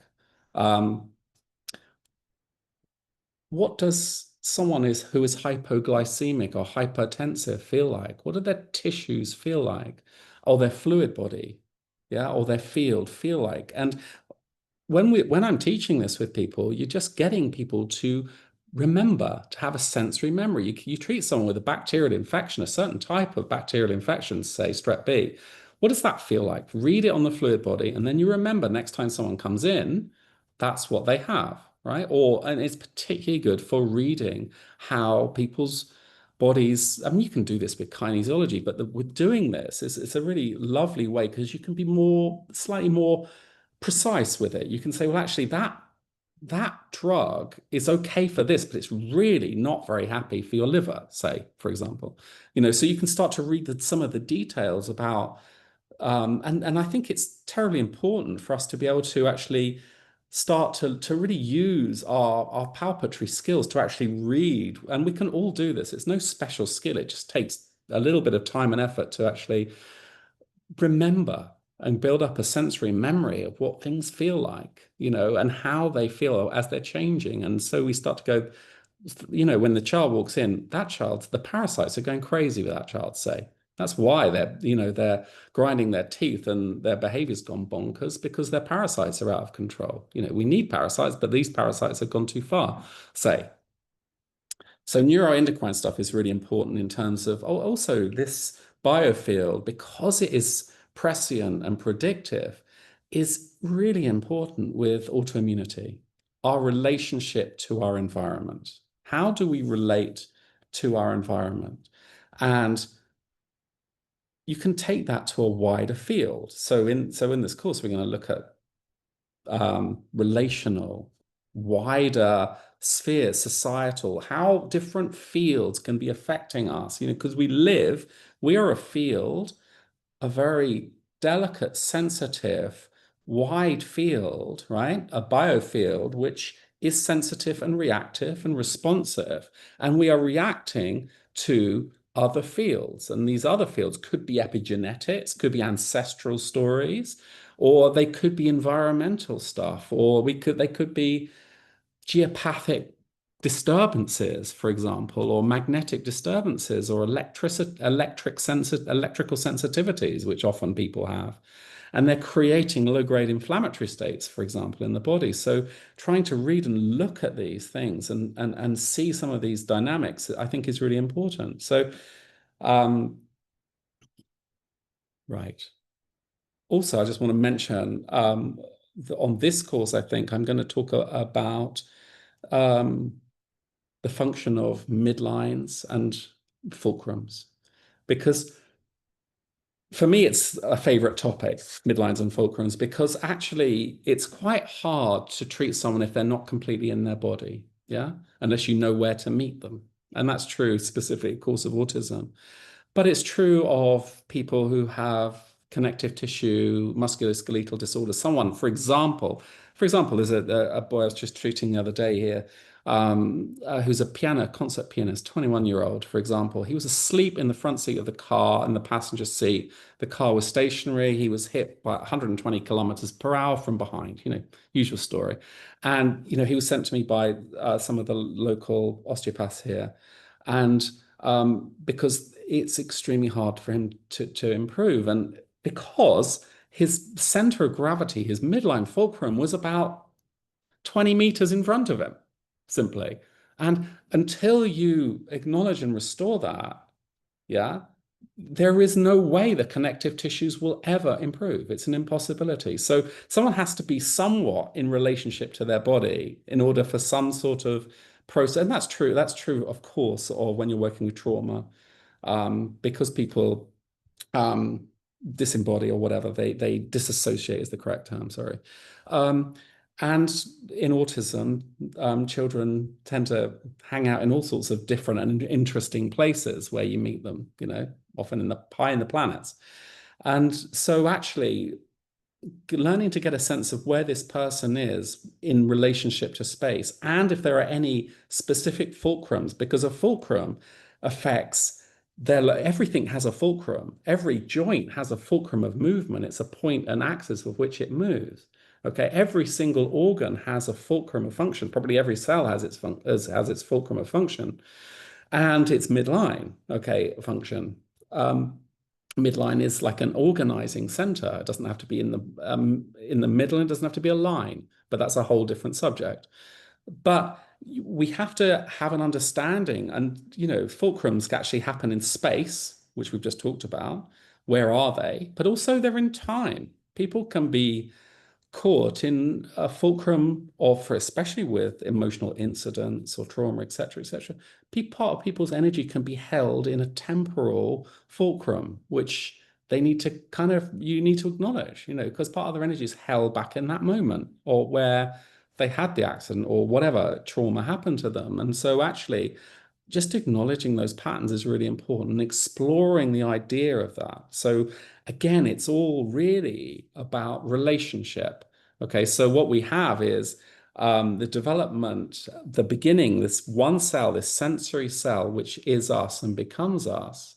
What does someone who is hypoglycemic or hypertensive feel like? What do their tissues feel like? Or their fluid body, yeah, or their field feel like? And when I'm teaching this with people, you're just getting people to remember, to have a sensory memory. You treat someone with a bacterial infection, a certain type of bacterial infection, say strep B. What does that feel like? Read it on the fluid body, and then you remember next time someone comes in, that's what they have, right? And it's particularly good for reading how people's bodies, I mean, you can do this with kinesiology, but with doing this, it's a really lovely way because you can be slightly more precise with it. You can say, well, actually, that drug is okay for this, but it's really not very happy for your liver, say, for example. So you can start to read some of the details about, and I think it's terribly important for us to be able to actually start to really use our palpatory skills to actually read. And we can all do this. It's no special skill. It just takes a little bit of time and effort to actually remember and build up a sensory memory of what things feel like, and how they feel as they're changing. And so we start to go, when the child walks in, the parasites are going crazy with that child, say. That's why they're grinding their teeth and their behavior's gone bonkers because their parasites are out of control. We need parasites, but these parasites have gone too far, say. So neuroendocrine stuff is really important in terms of also this biofield, because it is prescient and predictive, is really important with autoimmunity, our relationship to our environment. How do we relate to our environment? And you can take that to a wider field. So in this course, we're going to look at relational wider sphere, societal, how different fields can be affecting us, because we are a field, a very delicate, sensitive, wide field, right? A biofield, which is sensitive and reactive and responsive. And we are reacting to other fields. And these other fields could be epigenetics, could be ancestral stories, or they could be environmental stuff, or they could be geopathic disturbances, for example, or magnetic disturbances, or electrical sensitivities, which often people have. And they're creating low-grade inflammatory states, for example, in the body. So trying to read and look at these things and see some of these dynamics, I think, is really important. So, right. Also, I just want to mention on this course, I think I'm going to talk about the function of midlines and fulcrums, because for me, it's a favorite topic, midlines and fulcrums, because actually it's quite hard to treat someone if they're not completely in their body, yeah, unless you know where to meet them. And that's true specifically, of course, of autism. But it's true of people who have connective tissue, musculoskeletal disorders. Someone, for example, there's a boy I was just treating the other day here, who's a concert pianist, 21-year-old, for example. He was asleep in the front seat of the car in the passenger seat. The car was stationary. He was hit by 120 kilometers per hour from behind, usual story. And, he was sent to me by some of the local osteopaths here. And because it's extremely hard for him to improve. And because his center of gravity, his midline fulcrum, was about 20 meters in front of him, simply. And until you acknowledge and restore that, yeah, there is no way the connective tissues will ever improve. It's an impossibility. So someone has to be somewhat in relationship to their body in order for some sort of process. And that's true. That's true, of course, or when you're working with trauma, because people disembody or whatever, they disassociate is the correct term, sorry. And in autism, children tend to hang out in all sorts of different and interesting places where you meet them, often in the pie in the planets. And so actually learning to get a sense of where this person is in relationship to space, and if there are any specific fulcrums, because a fulcrum affects everything has a fulcrum. Every joint has a fulcrum of movement. It's a point, an axis of which it moves. Okay, every single organ has a fulcrum of function. Probably every cell has its fulcrum of function, and its midline, function. Midline is like an organizing center. It doesn't have to be in the middle, and it doesn't have to be a line, but that's a whole different subject. But we have to have an understanding, and fulcrums actually happen in space, which we've just talked about. Where are they? But also they're in time. People can be caught in a fulcrum especially with emotional incidents or trauma, etc., etc. Part of people's energy can be held in a temporal fulcrum, which you need to acknowledge, because part of their energy is held back in that moment, or where they had the accident or whatever trauma happened to them. And so actually just acknowledging those patterns is really important, and exploring the idea of that. So again, it's all really about relationship. Okay, so what we have is the development, the beginning, this one cell, this sensory cell, which is us and becomes us,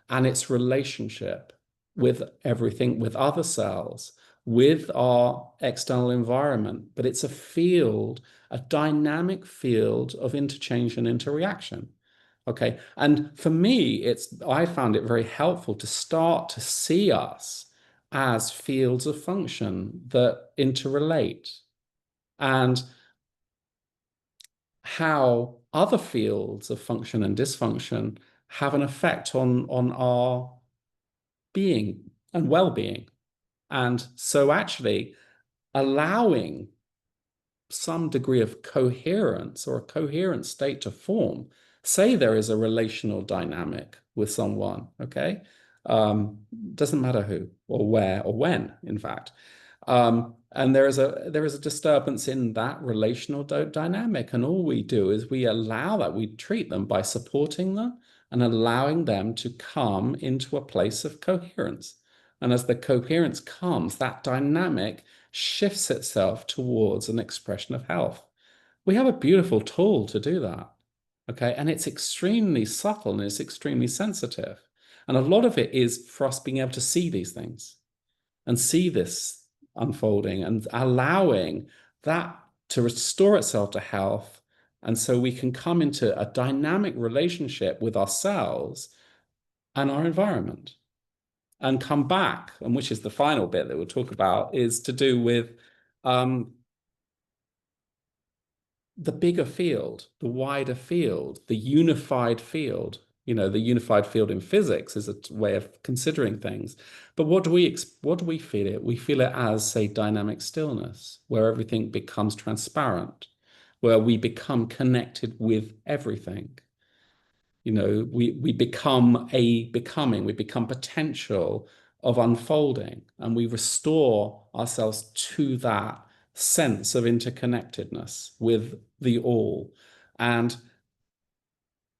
and its relationship with everything, with other cells, with our external environment. But it's a field, a dynamic field of interchange and interreaction. Okay, and for me, I found it very helpful to start to see us as fields of function that interrelate, and how other fields of function and dysfunction have an effect on our being and well-being. And so actually allowing some degree of coherence or a coherent state to form. Say there is a relational dynamic with someone, okay? Doesn't matter who or where or when, in fact. And there is a disturbance in that relational dynamic, and all we do is we allow that, we treat them by supporting them and allowing them to come into a place of coherence. And as the coherence comes, that dynamic shifts itself towards an expression of health. We have a beautiful tool to do that. Okay. And it's extremely subtle and it's extremely sensitive. And a lot of it is for us being able to see these things and see this unfolding and allowing that to restore itself to health. And so we can come into a dynamic relationship with ourselves and our environment and come back, and which is the final bit that we'll talk about, is to do with the bigger field, the wider field, the unified field. You know, the unified field in physics is a way of considering things. But what do we feel it? We feel it as, say, dynamic stillness, where everything becomes transparent, where we become connected with everything. You know, we become we become potential of unfolding, and we restore ourselves to that sense of interconnectedness with the all. And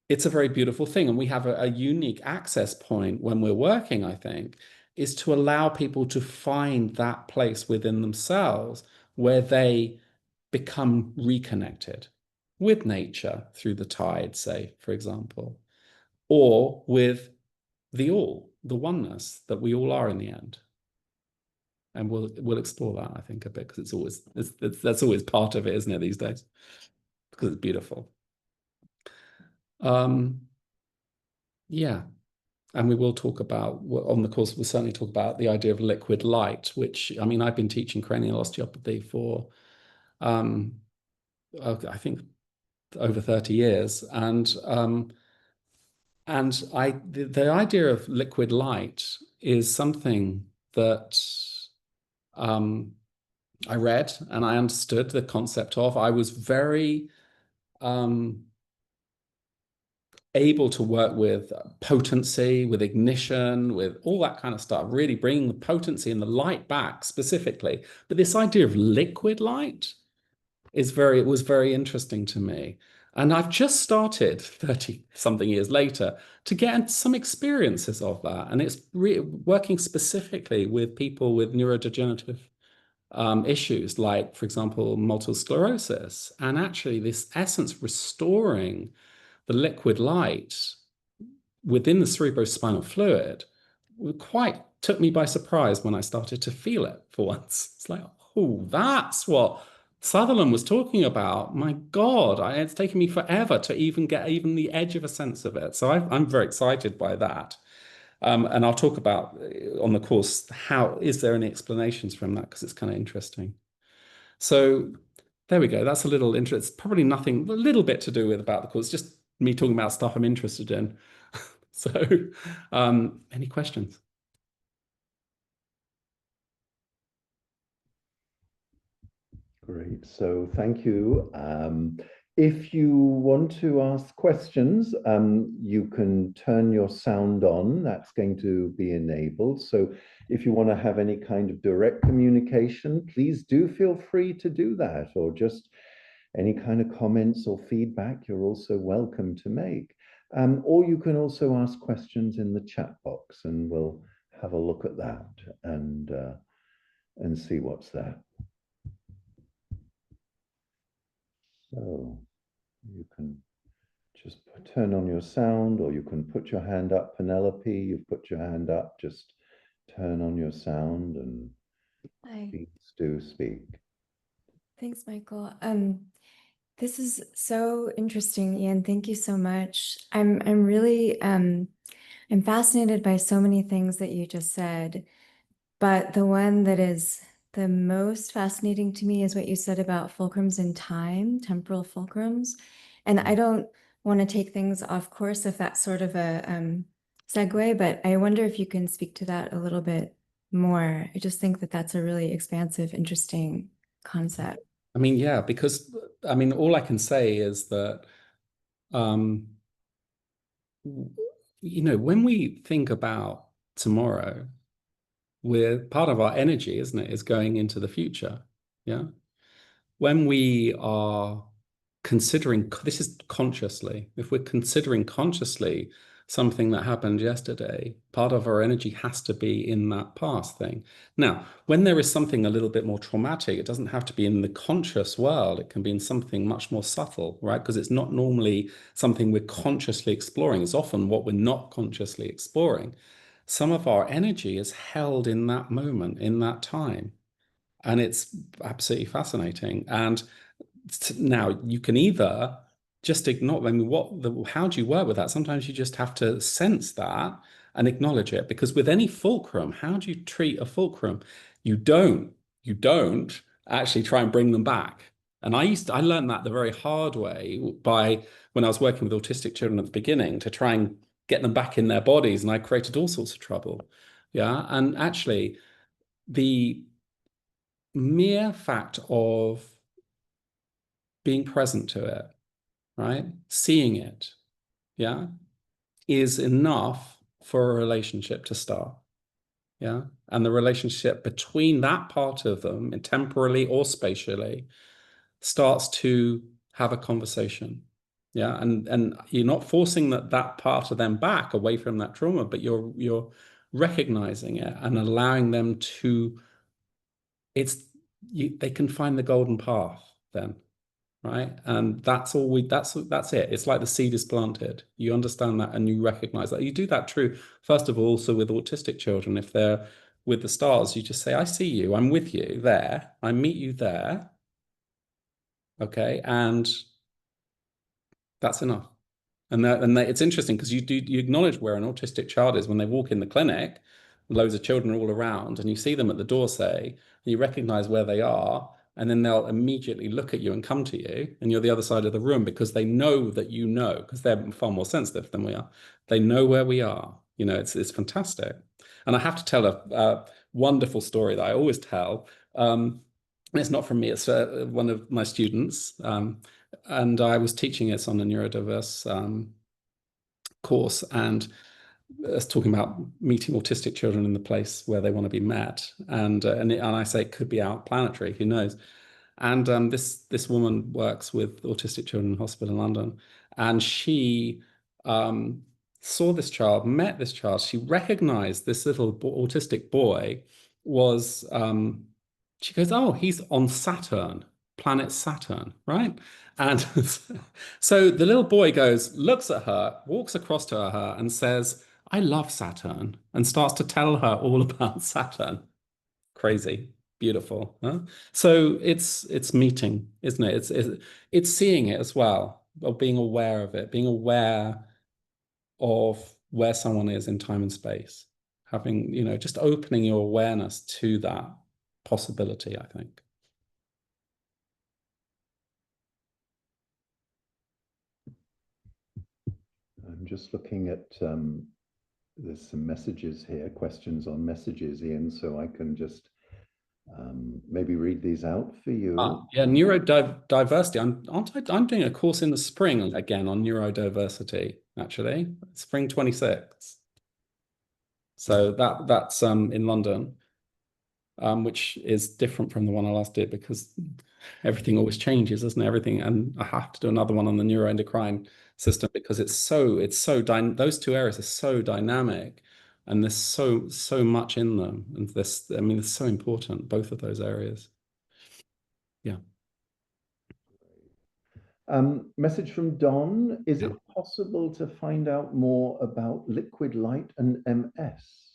it's a very beautiful thing. And we have a unique access point when we're working, I think, is to allow people to find that place within themselves where they become reconnected with nature through the tide, say, for example, or with the all, the oneness that we all are in the end. And we'll explore that, I think, a bit, because that's always part of it, isn't it, these days? Because it's beautiful. Yeah. And we will talk about, on the course, we'll certainly talk about the idea of liquid light, which, I mean, I've been teaching cranial osteopathy for, I think, over 30 years. And the idea of liquid light is something that I read and I understood the concept of. I was very able to work with potency, with ignition, with all that kind of stuff, really bringing the potency and the light back specifically. But this idea of liquid light it was very interesting to me. And I've just started 30 something years later to get some experiences of that. And it's working specifically with people with neurodegenerative issues, like, for example, multiple sclerosis. And actually, this essence restoring the liquid light within the cerebrospinal fluid quite took me by surprise when I started to feel it for once. It's like, oh, that's what Sutherland was talking about. My God, it's taken me forever to even get even the edge of a sense of it. So I'm very excited by that. And I'll talk about on the course, is there any explanations from that? Because it's kind of interesting. So there we go. That's a little interest. It's probably nothing, a little bit to do with about the course, just me talking about stuff I'm interested in. So any questions? Great. So thank you. If you want to ask questions, you can turn your sound on. That's going to be enabled. So if you want to have any kind of direct communication, please do feel free to do that, or just any kind of comments or feedback you're also welcome to make. Or you can also ask questions in the chat box, and we'll have a look at that and see what's there. So you can just turn on your sound, or you can put your hand up. Penelope, you've put your hand up. Just turn on your sound and please do speak. Thanks, Michael. This is so interesting, Ian. Thank you so much. I'm really I'm fascinated by so many things that you just said, but the one that is the most fascinating to me is what you said about fulcrums in time, temporal fulcrums. And I don't want to take things off course if that's sort of a segue, but I wonder if you can speak to that a little bit more. I just think that that's a really expansive, interesting concept. I mean, yeah, because I mean, all I can say is that, you know, when we think about tomorrow, part of our energy, isn't it, is going into the future. Yeah. When we are considering, this is consciously, if we're considering consciously something that happened yesterday, part of our energy has to be in that past thing. Now, when there is something a little bit more traumatic, it doesn't have to be in the conscious world. It can be in something much more subtle, right? Because it's not normally something we're consciously exploring. It's often what we're not consciously exploring. Some of our energy is held in that moment, in that time. And it's absolutely fascinating. And now you can either just ignore, I mean, how do you work with that? Sometimes you just have to sense that and acknowledge it. Because with any fulcrum, how do you treat a fulcrum? You don't actually try and bring them back. And I learned that the very hard way by when I was working with autistic children at the beginning to try and get them back in their bodies, and I created all sorts of trouble. Yeah. And actually, the mere fact of being present to it, right? Seeing it, yeah, is enough for a relationship to start. Yeah. And the relationship between that part of them, temporally or spatially, starts to have a conversation. Yeah. And you're not forcing that part of them back away from that trauma, but you're recognizing it and allowing them to, they can find the golden path then. Right. And that's it. It's like the seed is planted. You understand that and you recognize that. You do that true, first of all, also with autistic children. If they're with the stars, you just say, I see you, I'm with you there, I meet you there. Okay. And that's enough. And it's interesting because you acknowledge where an autistic child is when they walk in the clinic, loads of children all around, and you see them at the door, say, and you recognize where they are, and then they'll immediately look at you and come to you, and you're the other side of the room because they know that you know, because they're far more sensitive than we are. They know where we are. You know, it's fantastic. And I have to tell a wonderful story that I always tell. And it's not from me, it's one of my students. And I was teaching it on a neurodiverse course, and it's talking about meeting autistic children in the place where they want to be met. And I say it could be out-planetary, who knows? And this woman works with autistic children in hospital in London, and she saw this child, met this child. She recognized this little autistic boy was. She goes, "Oh, he's on Saturn, planet Saturn, right?" And so the little boy looks at her, walks across to her, and says, "I love Saturn," and starts to tell her all about Saturn. Crazy, beautiful, huh? So it's meeting, isn't it? It's seeing it as well, of being aware of it, being aware of where someone is in time and space, having, just opening your awareness to that possibility, I think. I'm just looking at, there's some messages here, questions on messages, Ian, so I can just maybe read these out for you. Yeah, neurodiversity. I'm doing a course in the spring again on neurodiversity, actually, spring 26. So that's in London, which is different from the one I last did because everything always changes, doesn't it? Everything, and I have to do another one on the neuroendocrine system because those two areas are so dynamic, and there's so much in them, and it's so important, both of those areas. Yeah. Message from Don. Is it possible to find out more about liquid light and MS?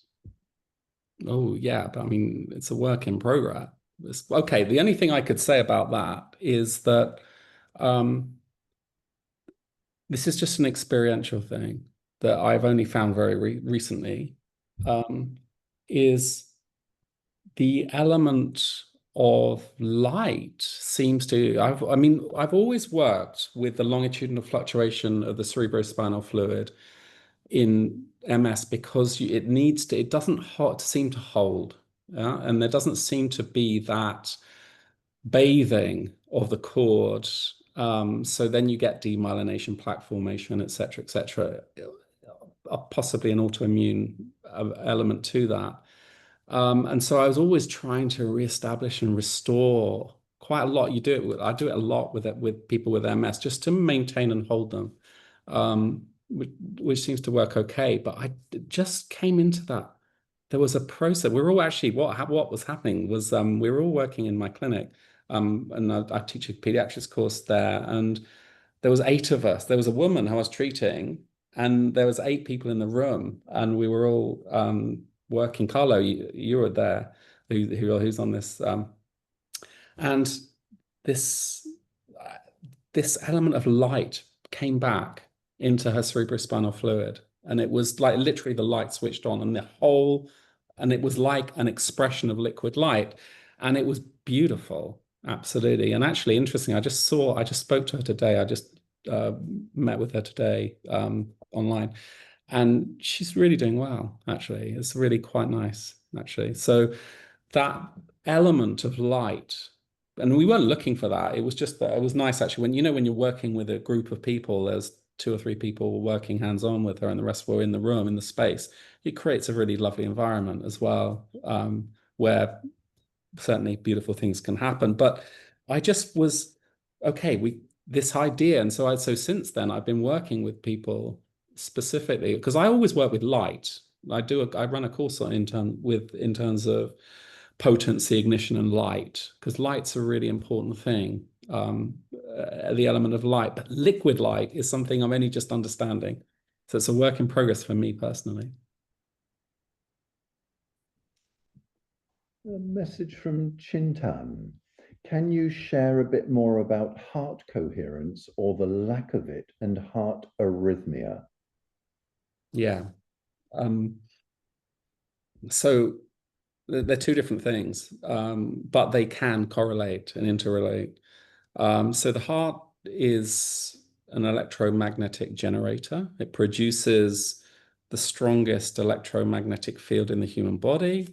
Oh, yeah, but it's a work in progress. Okay, the only thing I could say about that is that this is just an experiential thing that I've only found very recently, is the element of light seems to, I've always worked with the longitudinal fluctuation of the cerebrospinal fluid in MS because it doesn't seem to hold. Yeah? And there doesn't seem to be that bathing of the cord. So then you get demyelination, plaque formation, et cetera, possibly an autoimmune element to that. And so I was always trying to reestablish and restore quite a lot. I do it a lot with people with MS just to maintain and hold them, which seems to work okay. But I just came into that. There was a process. We were all actually what was happening was we were all working in my clinic, and I teach a pediatrics course there, and there was 8 of us. There was a woman who I was treating, and there was 8 people in the room, and we were all working. Carlo, you were there, who's on this, and this this element of light came back into her cerebrospinal fluid, and it was like literally the light switched on, and it was like an expression of liquid light, and it was beautiful, absolutely. And actually, interesting, I just spoke to her today. I just met with her today online, and she's really doing well, actually. It's really quite nice, actually. So that element of light, and we weren't looking for that. It was just that it was nice, actually, when you're working with a group of people, there's 2 or 3 people working hands-on with her, and the rest were in the room, in the space. It creates a really lovely environment as well, where certainly beautiful things can happen. But I just was, okay, this idea. And so since then, I've been working with people specifically, because I always work with light. I run a course in terms of potency, ignition, and light, because light's a really important thing, the element of light. But liquid light is something I'm only just understanding. So it's a work in progress for me personally. A message from Chintan. Can you share a bit more about heart coherence or the lack of it and heart arrhythmia? Yeah. So they're 2 different things, but they can correlate and interrelate. So the heart is an electromagnetic generator. It produces the strongest electromagnetic field in the human body,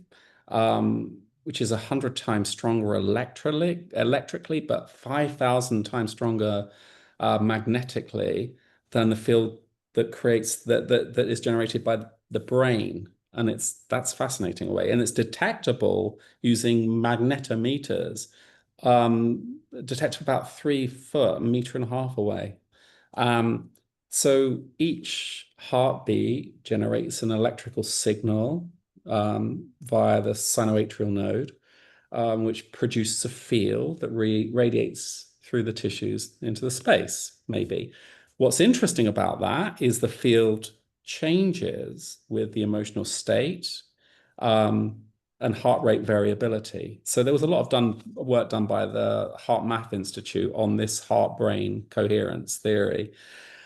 which is 100 times stronger electrically, but 5,000 times stronger magnetically than the field that is generated by the brain. And that's fascinating in a way. And it's detectable using magnetometers, detected about 3 foot, a meter and a half away. So each heartbeat generates an electrical signal via the sinoatrial node, which produces a field that radiates through the tissues into the space, maybe. What's interesting about that is the field changes with the emotional state, and heart rate variability. So there was a lot of work done by the Heart Math Institute on this heart-brain coherence theory.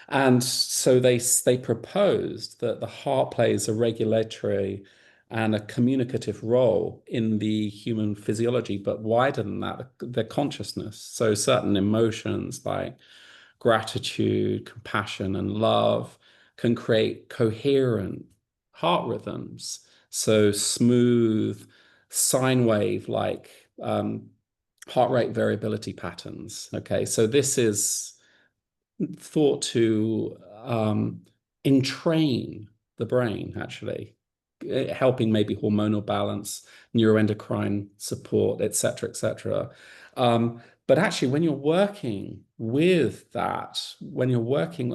And so they proposed that the heart plays a regulatory and a communicative role in the human physiology, but wider than that, the consciousness. So certain emotions like gratitude, compassion, and love can create coherent heart rhythms. So smooth sine wave like heart rate variability patterns. Okay, so this is thought to entrain the brain, actually, helping maybe hormonal balance, neuroendocrine support, et cetera, et cetera. But actually, when you're working with that, I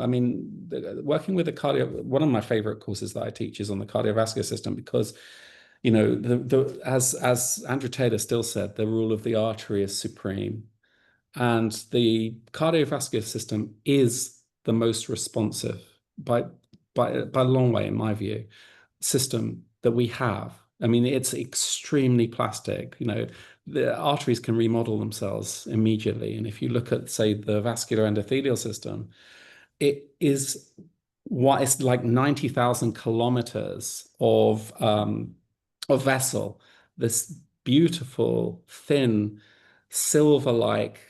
mean, working with one of my favorite courses that I teach is on the cardiovascular system, because, as Andrew Taylor still said, the rule of the artery is supreme. And the cardiovascular system is the most responsive by a long way, in my view, system that we have. I mean, it's extremely plastic. The arteries can remodel themselves immediately. And if you look at, say, the vascular endothelial system, it is what is like 90,000 kilometers of vessel, this beautiful, thin, silver-like,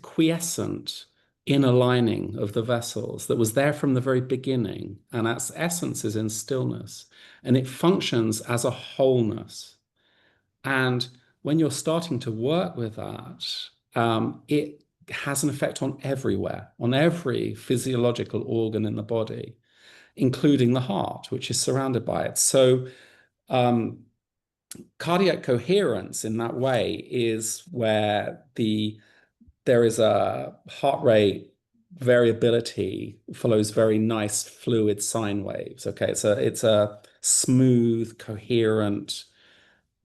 quiescent inner lining of the vessels that was there from the very beginning, and its essence is in stillness, and it functions as a wholeness. And when you're starting to work with that, it has an effect on every physiological organ in the body, including the heart, which is surrounded by it. So cardiac coherence in that way is where there is a heart rate variability, follows very nice fluid sine waves. Okay, it's a smooth, coherent,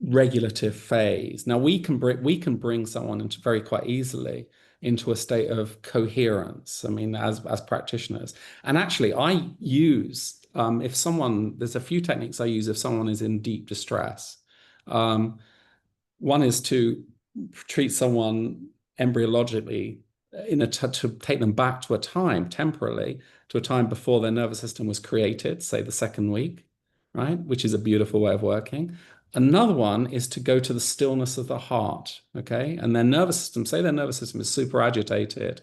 regulative phase. Now we can bring someone into very quite easily into a state of coherence. I mean, as practitioners, and actually, I use if someone there's a few techniques I use if someone is in deep distress. One is to treat someone embryologically to take them back to a time temporarily to a time before their nervous system was created, say the second week, right? Which is a beautiful way of working. Another one is to go to the stillness of the heart, okay? And their nervous system, say their nervous system is super agitated,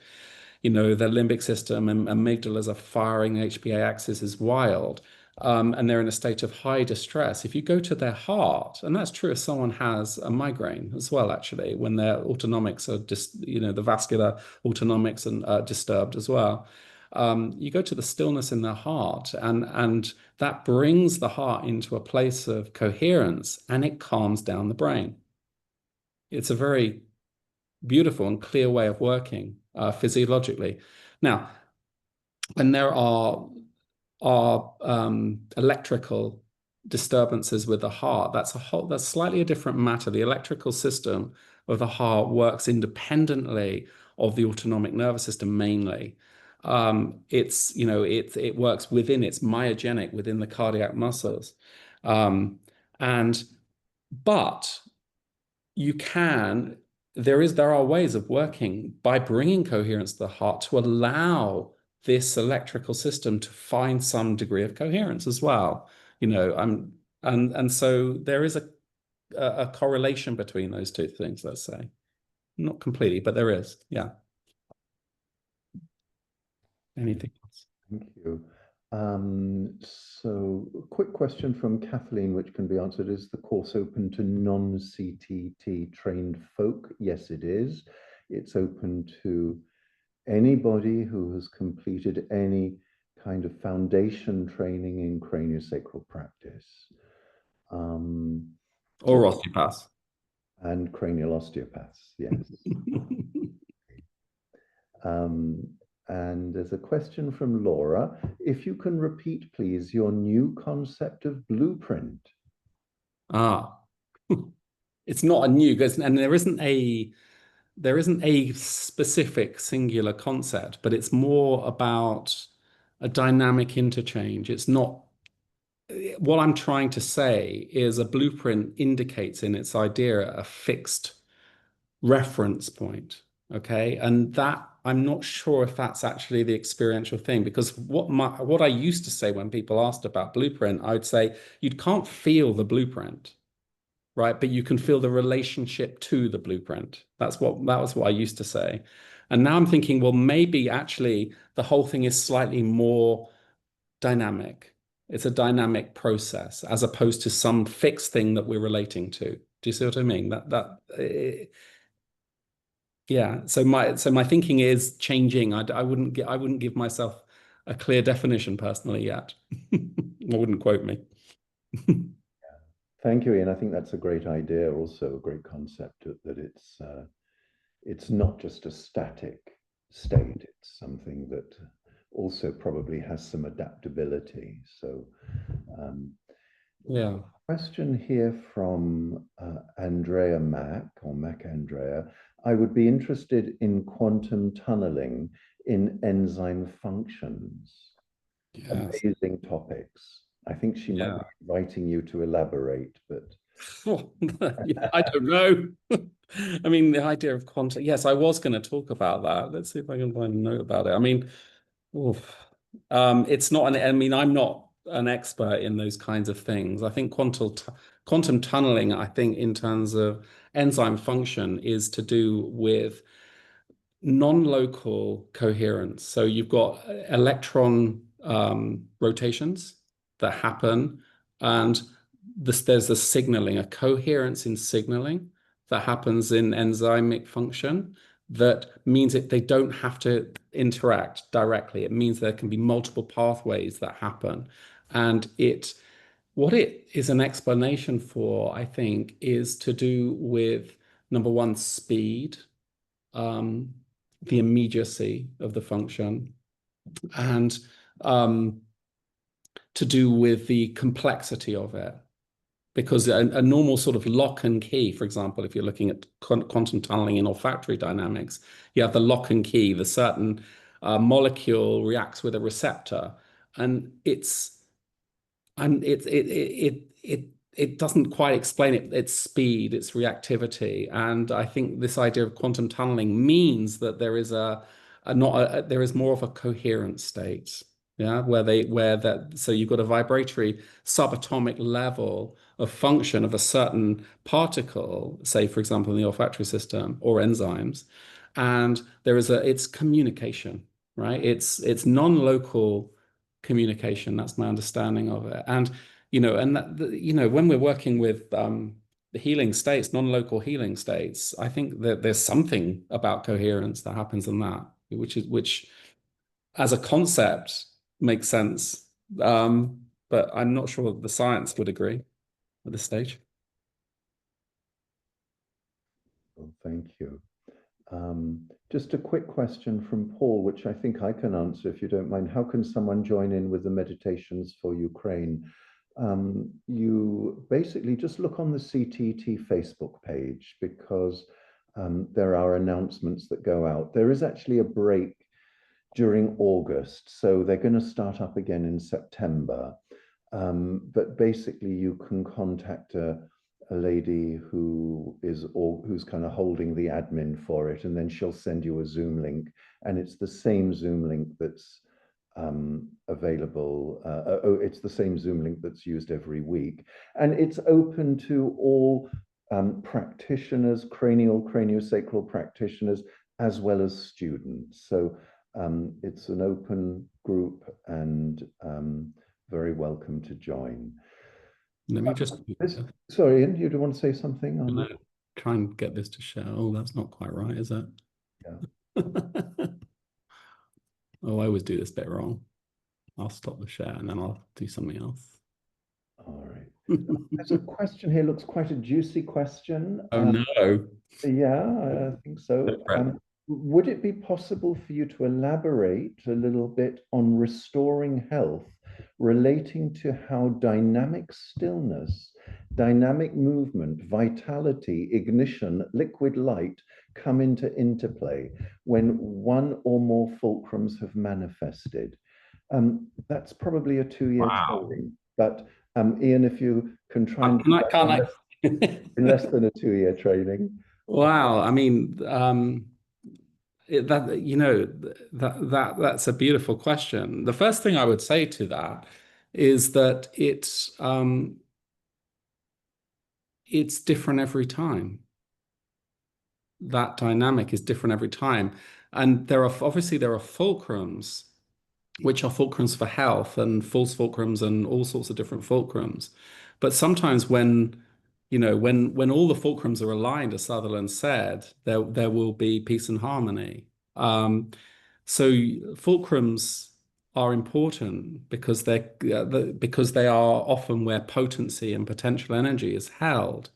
their limbic system and amygdalas are firing, the HPA axis is wild, and they're in a state of high distress. If you go to their heart, and that's true if someone has a migraine as well, actually, when their autonomics are just, the vascular autonomics are disturbed as well. You go to the stillness in their heart, and that brings the heart into a place of coherence, and it calms down the brain. It's a very beautiful and clear way of working physiologically. Now, when there are electrical disturbances with the heart, that's slightly a different matter. The electrical system of the heart works independently of the autonomic nervous system mainly. It works within, it's myogenic within the cardiac muscles. But there are ways of working by bringing coherence to the heart to allow this electrical system to find some degree of coherence as well. And so there is a correlation between those two things, let's say. Not completely, but there is, yeah. Anything else? Thank you. So a quick question from Kathleen, which can be answered. Is the course open to non-CTT trained folk? Yes, it is. It's open to anybody who has completed any kind of foundation training in craniosacral practice. Or osteopaths. And cranial osteopaths, yes. And there's a question from Laura. If you can repeat, please, your new concept of blueprint. It's not a new, and there isn't a specific singular concept, but it's more about a dynamic interchange. It's not, what I'm trying to say is a blueprint indicates in its idea a fixed reference point, okay? And that, I'm not sure if that's actually the experiential thing, because what I used to say when people asked about blueprint, I would say you can't feel the blueprint, right? But you can feel the relationship to the blueprint. That was what I used to say. And now I'm thinking, well, maybe actually the whole thing is slightly more dynamic. It's a dynamic process as opposed to some fixed thing that we're relating to. Do you see what I mean? Yeah. So my thinking is changing. I wouldn't give myself a clear definition personally yet. I wouldn't quote me. Thank you, Ian. I think that's a great idea, also a great concept that it's not just a static state, it's something that also probably has some adaptability. So yeah. Question here from Andrea Mack, or Mac Andrea. I would be interested in quantum tunneling in enzyme functions. Yes. Amazing topics. I think she might be inviting you to elaborate, but I don't know. I mean, the idea of quantum. Yes, I was going to talk about that. Let's see if I can find a note about it. I mean, it's not I mean, I'm not an expert in those kinds of things. I think quantum tunneling, I think, in terms of enzyme function, is to do with non-local coherence. So you've got electron rotations that happen, and there's a signaling, a coherence in signaling that happens in enzymic function. That means they don't have to interact directly. It means there can be multiple pathways that happen, and it what it is an explanation for, I think, is to do with number one, speed, the immediacy of the function, and to do with the complexity of it. Because a normal sort of lock and key, for example, if you're looking at quantum tunneling in olfactory dynamics, you have the lock and key, the certain molecule reacts with a receptor, and it doesn't quite explain its speed, its reactivity. And I think this idea of quantum tunneling means that there is there is more of a coherent state. Yeah, so you've got a vibratory subatomic level of function of a certain particle, say, for example, in the olfactory system or enzymes, and it's communication, right? It's non-local communication. That's my understanding of it. And when we're working with the healing states, non-local healing states, I think that there's something about coherence that happens in that, which as a concept makes sense. But I'm not sure the science would agree at this stage. Well, thank you. Just a quick question from Paul, which I think I can answer if you don't mind. How can someone join in with the meditations for Ukraine? You basically just look on the CTT Facebook page, because there are announcements that go out. There is actually a break during August, so they're going to start up again in September. But basically, you can contact a lady who's kind of holding the admin for it, and then she'll send you a Zoom link, and it's the same Zoom link that's available. It's the same Zoom link that's used every week, and it's open to all practitioners, craniosacral practitioners, as well as students. So it's an open group, and very welcome to join. Let me just sorry, Ian, you do want to say something? I'm gonna try and get this to share. Oh, that's not quite right, is it? Yeah. Oh, I always do this bit wrong. I'll stop the share and then I'll do something else. All right. There's a question here, looks quite a juicy question. Oh no. Yeah, I think so. Would it be possible for you to elaborate a little bit on restoring health relating to how dynamic stillness, dynamic movement, vitality, ignition, liquid light come into interplay when one or more fulcrums have manifested? That's probably a 2-year training, but Ian, if you can try and do that in less than a 2-year training. Wow, I mean, that's a beautiful question. The first thing I would say to that is that it's different every time. That dynamic is different every time, and there are fulcrums, which are fulcrums for health and false fulcrums and all sorts of different fulcrums. But sometimes when all the fulcrums are aligned, as Sutherland said, there will be peace and harmony. So fulcrums are important because they are often where potency and potential energy is held.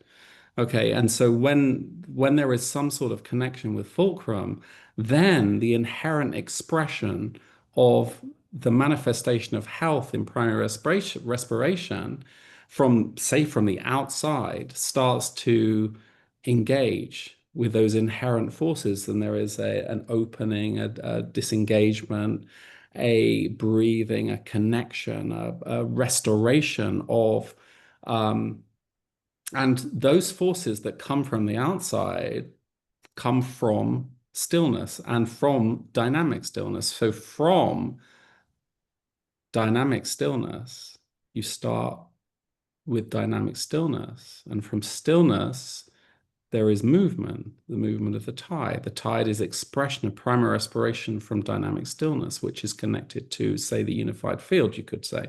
Okay, and so when there is some sort of connection with fulcrum, then the inherent expression of the manifestation of health in primary respiration from the outside starts to engage with those inherent forces. And there is an opening, a disengagement, a breathing, a connection, a restoration of and those forces that come from the outside come from stillness and from dynamic stillness. So from dynamic stillness, you start with dynamic stillness. And from stillness, there is movement, the movement of the tide. The tide is expression of primary respiration from dynamic stillness, which is connected to, say, the unified field, you could say.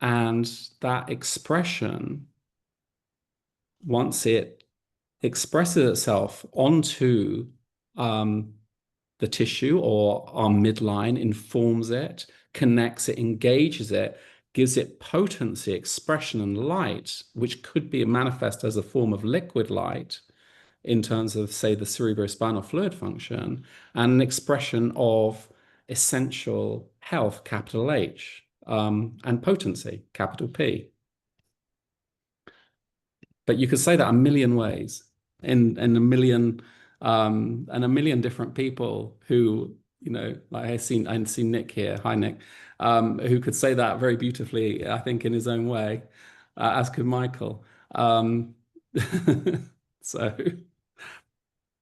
And that expression, once it expresses itself onto the tissue or our midline, informs it, connects it, engages it, gives it potency, expression, and light, which could be manifest as a form of liquid light in terms of, say, the cerebrospinal fluid function, and an expression of essential health, capital H, and potency, capital P. But you could say that a million ways in a million and a million different people who, you know, like I see Nick here. Hi, Nick, who could say that very beautifully, I think, in his own way, as could Michael. So,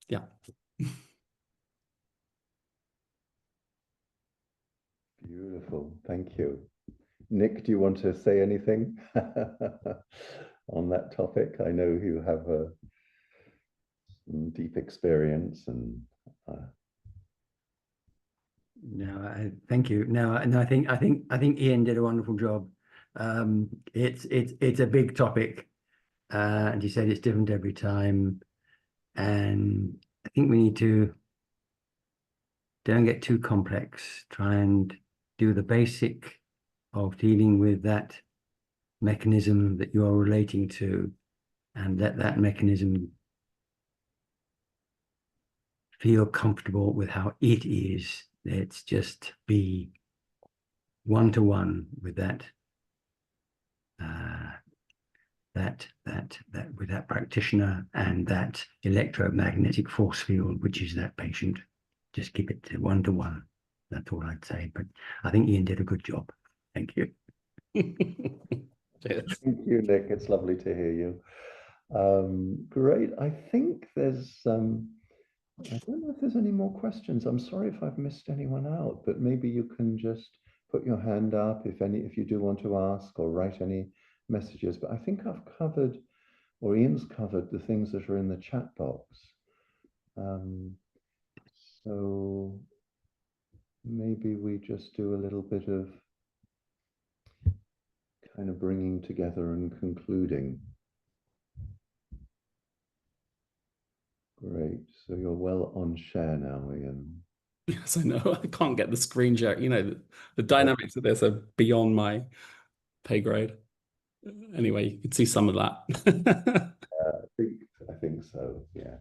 yeah. Beautiful. Thank you. Nick, do you want to say anything on that topic? I know you have a deep experience and No, thank you. No, I think Ian did a wonderful job. It's a big topic, and he said it's different every time, and I think we need to don't get too complex. Try and do the basic of dealing with that mechanism that you are relating to, and let that mechanism feel comfortable with how it is. Let's just be one-to-one with that with that practitioner and that electromagnetic force field, which is that patient. Just keep it one-to-one. That's all I'd say. But I think Ian did a good job. Thank you. Cheers. thank you, Nick. It's lovely to hear you. Great. I think there's I don't know if there's any more questions. I'm sorry if I've missed anyone out, but maybe you can just put your hand up if you do want to ask or write any messages. But I think I've covered, or Ian's covered, the things that are in the chat box. So maybe we just do a little bit of kind of bringing together and concluding. Great. So you're well on share now, Ian. Yes, I know. I can't get the screen share. You know, the dynamics of this are beyond my pay grade. Anyway, you can see some of that. I think so. Yeah.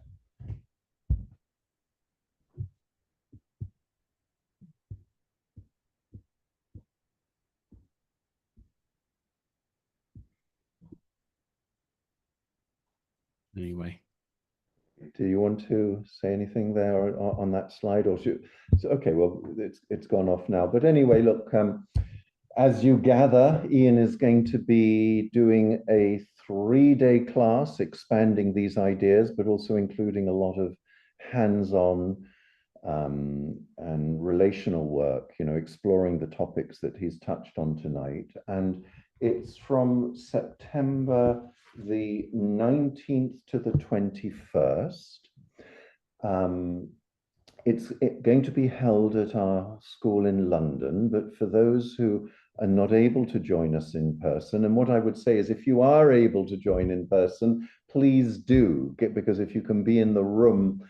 Anyway. Do you want to say anything there on that slide, or should? So, okay, well, it's gone off now. But anyway, look, as you gather, Ian is going to be doing a 3-day class, expanding these ideas, but also including a lot of hands-on and relational work. You know, exploring the topics that he's touched on tonight, and it's from September the 19th to the 21st. It's going to be held at our school in London, but for those who are not able to join us in person, and what I would say is if you are able to join in person, please do, because if you can be in the room,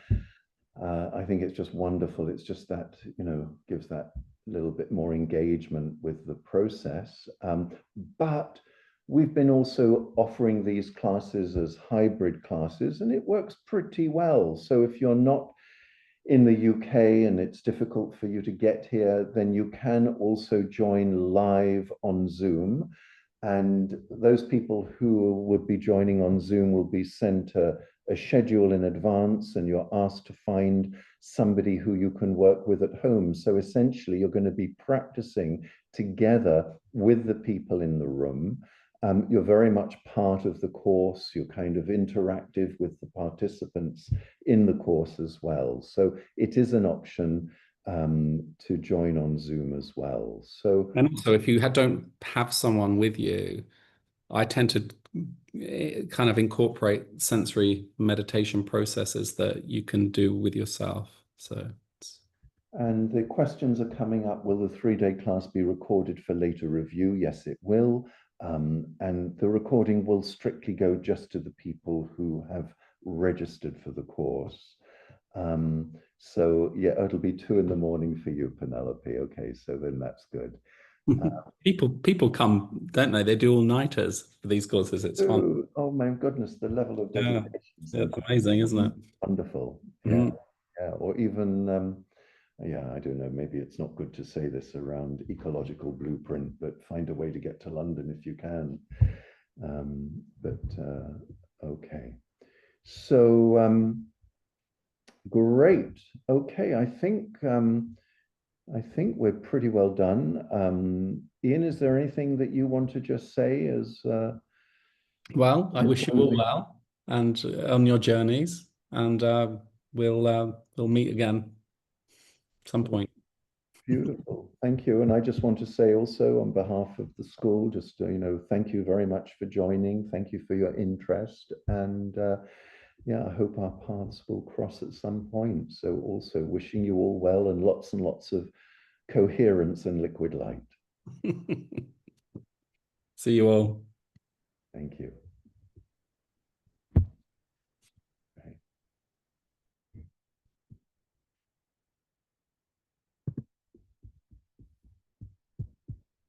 I think it's just wonderful. It's just that, you know, gives that little bit more engagement with the process. But we've been also offering these classes as hybrid classes, and it works pretty well. So if you're not in the UK and it's difficult for you to get here, then you can also join live on Zoom. And those people who would be joining on Zoom will be sent a schedule in advance, and you're asked to find somebody who you can work with at home. So essentially, you're going to be practicing together with the people in the room. You're very much part of the course. You're kind of interactive with the participants in the course as well. So it is an option to join on Zoom as well. So, and also, if you don't have someone with you, I tend to kind of incorporate sensory meditation processes that you can do with yourself. So, and the questions are coming up. Will the 3-day class be recorded for later review? Yes, it will. And the recording will strictly go just to the people who have registered for the course. So yeah, it'll be 2 in the morning for you, Penelope. Okay, so then that's good. People come, don't they? They do all-nighters for these courses. It's fun. Oh my goodness, the level of Yeah, dedication. it's amazing, isn't it? Wonderful. Yeah, Mhm. yeah. Or even, yeah, I don't know, maybe it's not good to say this around ecological blueprint, but find a way to get to London if you can. Okay. So, great. Okay, I think we're pretty well done. Ian, is there anything that you want to just say as Well, I wish you all well and on your journeys, and we'll meet again at some point. Beautiful. Thank you. And I just want to say also on behalf of the school, just, thank you very much for joining. Thank you for your interest. And yeah, I hope our paths will cross at some point. So also wishing you all well and lots of coherence and liquid light. See you all. Thank you.